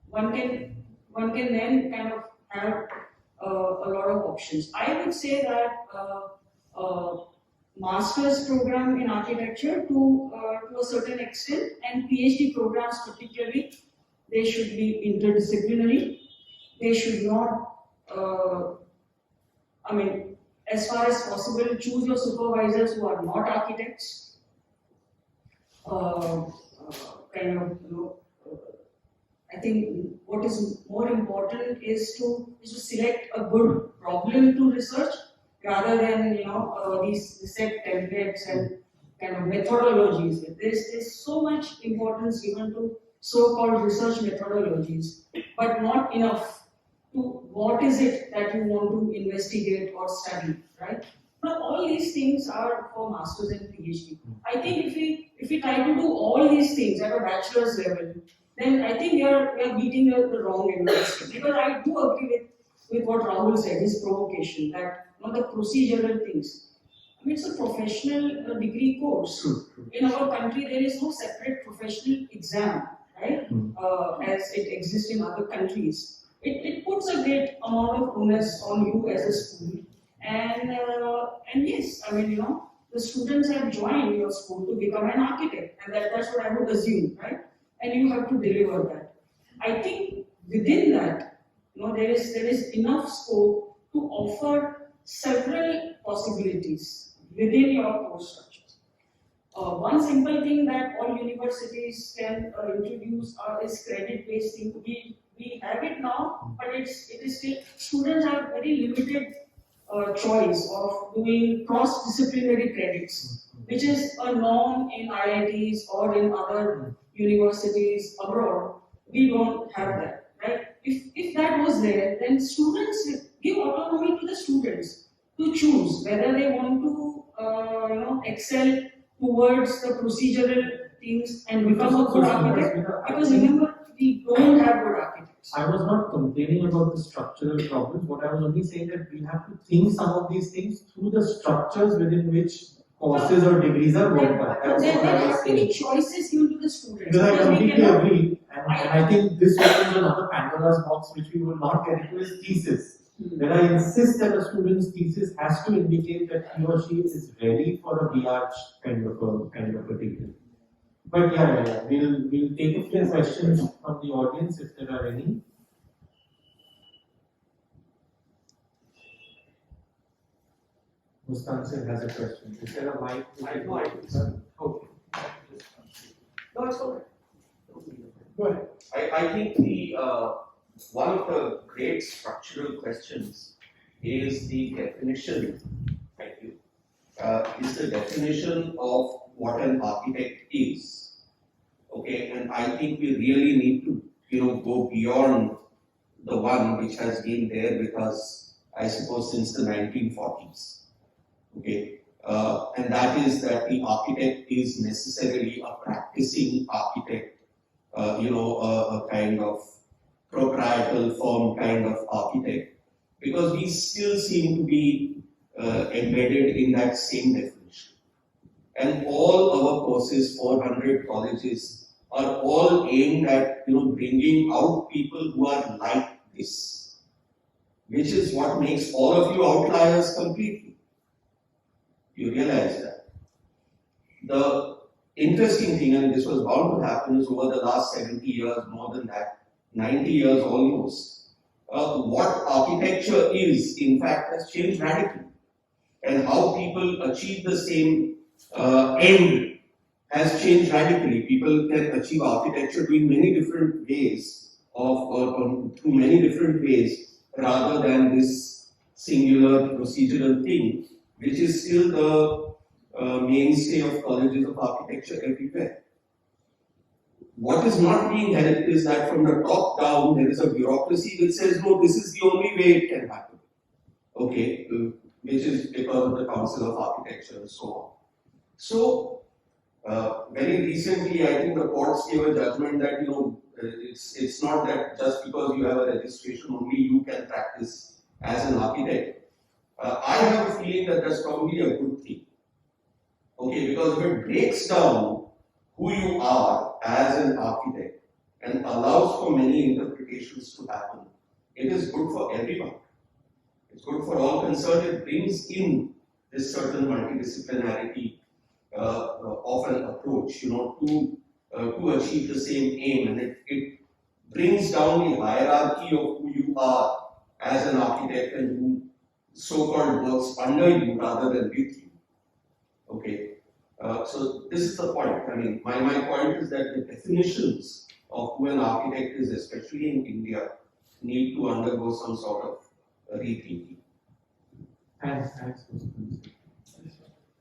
one can then kind of have a lot of options. I would say that master's program in architecture to a certain extent, and PhD programs particularly, they should be interdisciplinary. They should not, I mean, as far as possible, choose your supervisors who are not architects. Kind of, I think what is more important is to select a good problem to research rather than these set templates and kind of methodologies. There's so much importance given to so-called research methodologies, but not enough to what is it that you want to investigate or study, right? Now all these things are for masters and PhD. I think if we try to do all these things at a bachelor's level, then I think we are beating the wrong university. Because I do agree with what Rahul said, his provocation, that the procedural things. I mean, it's a professional degree course. In our country, there is no separate professional exam, right? As it exists in other countries. It puts a great amount of onus on you as a school. And yes, I mean, the students have joined your school to become an architect, and that's what I would assume, right? And you have to deliver that. I think within that, there is enough scope to offer several possibilities within your course structures. One simple thing that all universities can introduce is credit-based thing. We have it now, but it is still, students have very limited choice of doing cross-disciplinary credits, which is a norm in IITs or in other universities abroad. We don't have that, right? If that was there, then students give autonomy to the students to choose whether they want to excel towards the procedural things and become a good architect. Because remember, we don't have good architects. I was not complaining about the structural problems. What I was only saying that we have to think some of these things through the structures within which courses or degrees are worked by. That's There what I was have to be saying. choices given to the students. Because I Because we completely cannot- agree, and I think this opens another Pandora's box which we will not get into is thesis. When I insist that a student's thesis has to indicate that he or she is ready for a BArch kind of a degree. But yeah, we'll take a few questions from the audience if there are any. Mustan has a question. Is there a mic? No, I don't. Okay. No, it's all right. Go ahead. I think the one of the great structural questions is the definition. Thank you. Is the definition of what an architect is. Okay, and I think we really need to go beyond the one which has been there with us, I suppose, since the 1940s. Okay, and that is that the architect is necessarily a practicing architect. A kind of proprietorial firm kind of architect, because we still seem to be embedded in that same definition. And all our courses, 400 colleges, are all aimed at bringing out people who are like this, which is what makes all of you outliers completely. You realize that. The interesting thing, and this was bound to happen, is over the last 70 years, more than that, 90 years almost, what architecture is, in fact, has changed radically. And how people achieve the same end has changed radically. People can achieve architecture doing many different ways, through many different ways, rather than this singular procedural thing, which is still the mainstay of colleges of architecture everywhere. what is not being helped is that from the top down, there is a bureaucracy which says, no, this is the only way it can happen. Okay, which is because of the Council of Architecture and so on. So, very recently, I think the courts gave a judgment that, it's not that just because you have a registration, only you can practice as an architect. I have a feeling that that's probably a good thing. Okay, because if it breaks down who you are as an architect and allows for many interpretations to happen, it is good for everyone. It's good for all concerned. It brings in this certain multidisciplinarity of an approach, to achieve the same aim, and it brings down the hierarchy of who you are as an architect and who so-called works under you rather than with you. Okay, so this is the point. I mean, my point is that the definitions of who an architect is, especially in India, need to undergo some sort of rethinking. Thanks.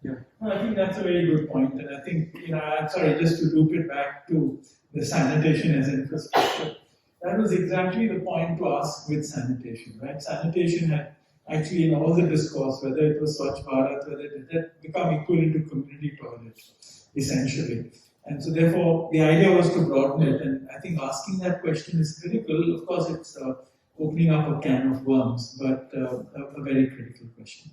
Yeah. No, I think that's a very good point, and I think, I'm sorry, just to loop it back to the sanitation as infrastructure. That was exactly the point to ask with sanitation, right? Sanitation had actually in all the discourse, whether it was Swachh Bharat, whether it had become equivalent to community toilets, essentially. And so therefore, the idea was to broaden it, and I think asking that question is critical. Of course, it's opening up a can of worms, but a very critical question.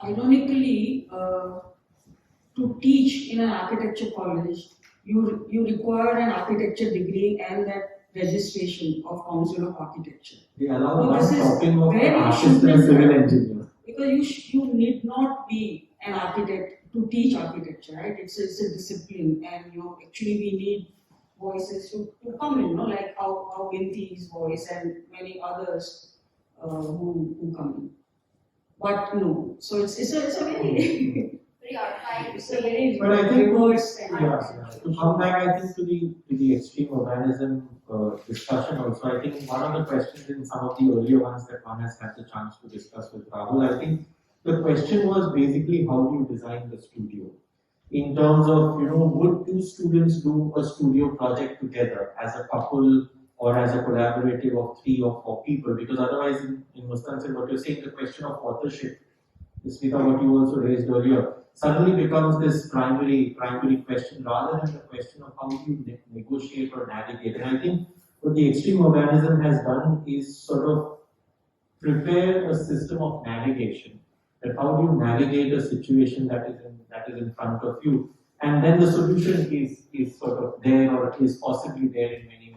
Ironically, to teach in an architecture college, you require an architecture degree and that registration of Council of Architecture. They allow So one this is talking of an very artist and a civil engineer. Because you need not be an architect to teach architecture, right? It's a discipline, and actually we need voices to come in, like how Binti's voice and many others who come in. But no, so it's a very Very archaic. it's a very But I think reverse to come back, I think to the extreme urbanism discussion also. I think one of the questions in some of the earlier ones that one has had the chance to discuss with Rahul, I think the question was basically how do you design the studio? In terms of, would two students do a studio project together as a couple or as a collaborative of 3 or 4 people? Because otherwise, in Mustan's what you're saying, the question of authorship, Smita, what you also raised earlier, suddenly becomes this primary question rather than the question of how do you negotiate or navigate. And I think what the extreme urbanism has done is sort of prepare a system of navigation. That how do you navigate a situation that is in front of you, and then the solution is sort of there or is possibly there in many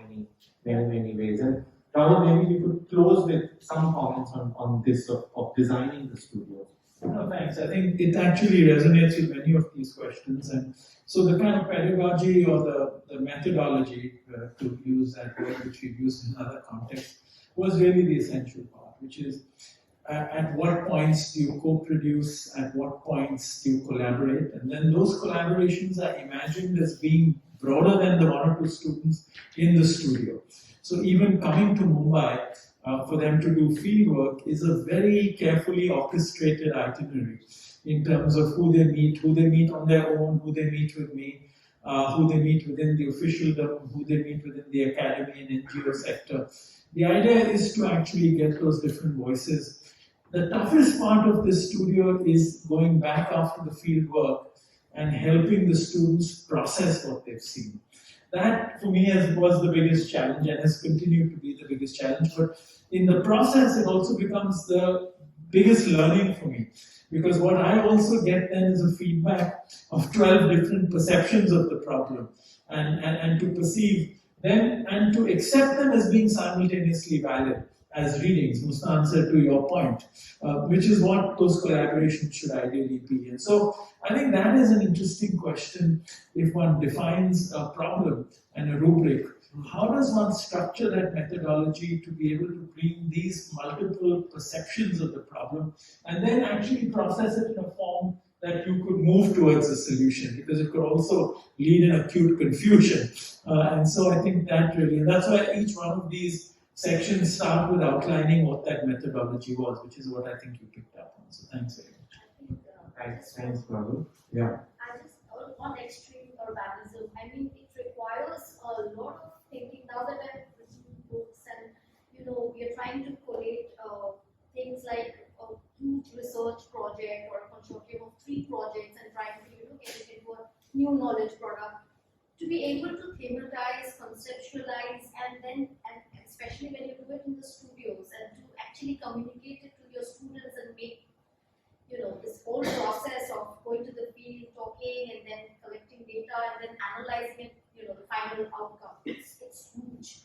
ways. And Rahul, maybe we could close with some comments on this of designing the studio. No, thanks. I think it actually resonates with many of these questions, and so the kind of pedagogy or the methodology, to use that word which we've used in other contexts, was really the essential part, which is at what points do you co-produce, at what points do you collaborate, and then those collaborations are imagined as being broader than the 1 or 2 students in the studio. So even coming to Mumbai, for them to do field work is a very carefully orchestrated itinerary in terms of who they meet on their own, who they meet with me, who they meet within the officialdom, who they meet within the academy and NGO sector. The idea is to actually get those different voices. The toughest part of this studio is going back after the field work and helping the students process what they've seen. That, for me, was the biggest challenge and has continued to be the biggest challenge. But in the process, it also becomes the biggest learning for me. Because what I also get then is a feedback of 12 different perceptions of the problem. And to perceive them and to accept them as being simultaneously valid as readings, Mustan said to your point, which is what those collaborations should ideally be. And so I think that is an interesting question if one defines a problem and a rubric. How does one structure that methodology to be able to bring these multiple perceptions of the problem and then actually process it in a form that you could move towards a solution, because it could also lead in acute confusion. And so I think that really, and that's why each one of these sections start with outlining what that methodology was, which is what I think you picked up on. So thanks very much. Thanks, Rahul. Yeah. I just, on extreme urbanism, I I mean, it requires a lot of thinking. Now that I've written books and, we are trying to collate things like a huge research project or a consortium of 3 projects and trying to, get it into a new knowledge product. To be able to thematize, conceptualize, and then, and especially when you do it in the studios, and to actually communicate it to your students and make, this whole process of going to the field, talking, and then collecting data, and then analyzing it, the final outcome. It's huge.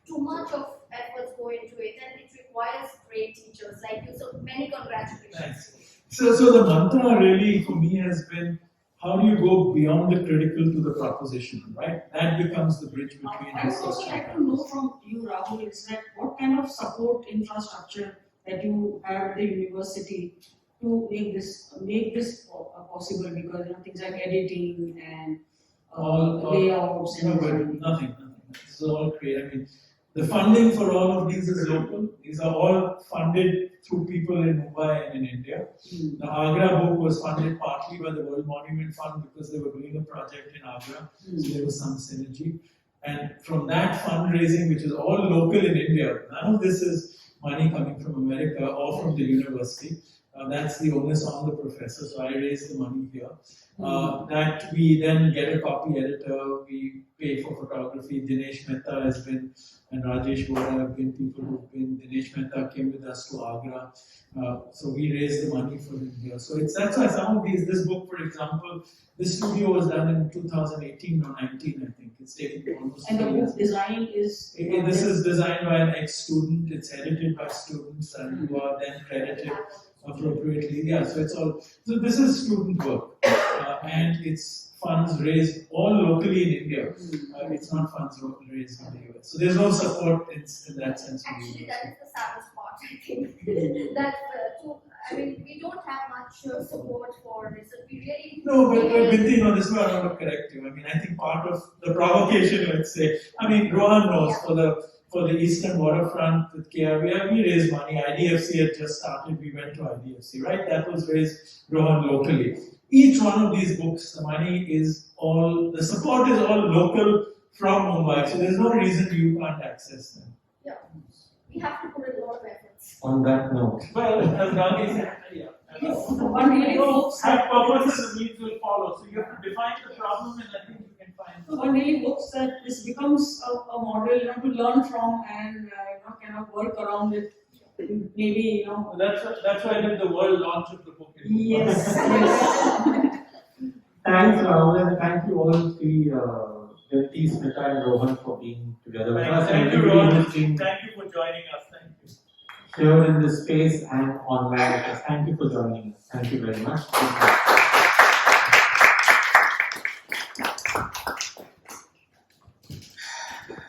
Too much of efforts go into it, and it requires great teachers like you. So many congratulations. Thanks. So the mantra really for me has been, how do you go beyond the critical to the proposition, right? That becomes the bridge between I would also like to know from you, Rahul, is that what kind of support infrastructure that you have at the university to make this possible, because things like editing and layouts and nothing. This is all created. I mean, the funding for all of these is local. These are all funded through people in Mumbai and in India. The Agra book was funded partly by the World Monument Fund because they were doing a project in Agra, so there was some synergy. And from that fundraising, which is all local in India, none of this is money coming from America or from the university. That's the onus on the professor, so I raise the money here. That we then get a copy editor, we pay for photography. Dinesh Mehta has been, and Rajesh Vora have been people who've been. Dinesh Mehta came with us to Agra, so we raise the money for him here. So that's why some of these, this book, for example, this studio was done in 2018 or 19, I think. It's taken almost. And the book design is. This is designed by an ex-student. It's edited by students, and who are then credited appropriately. Yeah, so it's all. So this is student work, and it's funds raised all locally in India. It's not funds raised in the US. So there's no support in that sense. Actually, that is the saddest part, I think. That we don't have much support for this. And we really. No, but Binti, this is what I want to correct you. I mean, I think part of the provocation, let's say. I mean, Rohan knows for the Eastern Waterfront with KRV, we raised money. IDFC had just started, we went to IDFC, right? That was raised, Rohan, locally. Each one of these books, the money is all, the support is all local from Mumbai, so there's no reason you can't access them. Yeah, we have to put in a lot of efforts. On that note. Well, as Gandhi said, One really hopes have purpose and the means will follow. So you have to define the problem, and I think you can find. one really hopes that this becomes a model, to learn from and kind of work around it. Maybe That's why I did the world launch of the book. Yes. Thanks, Rahul, and thank you all three, Binti, Smita, and Rohan for being together with us. Thank you, Rohan. Thank you for joining us. Thank you. Here in this space and online with us. Thank you for joining us. Thank you very much.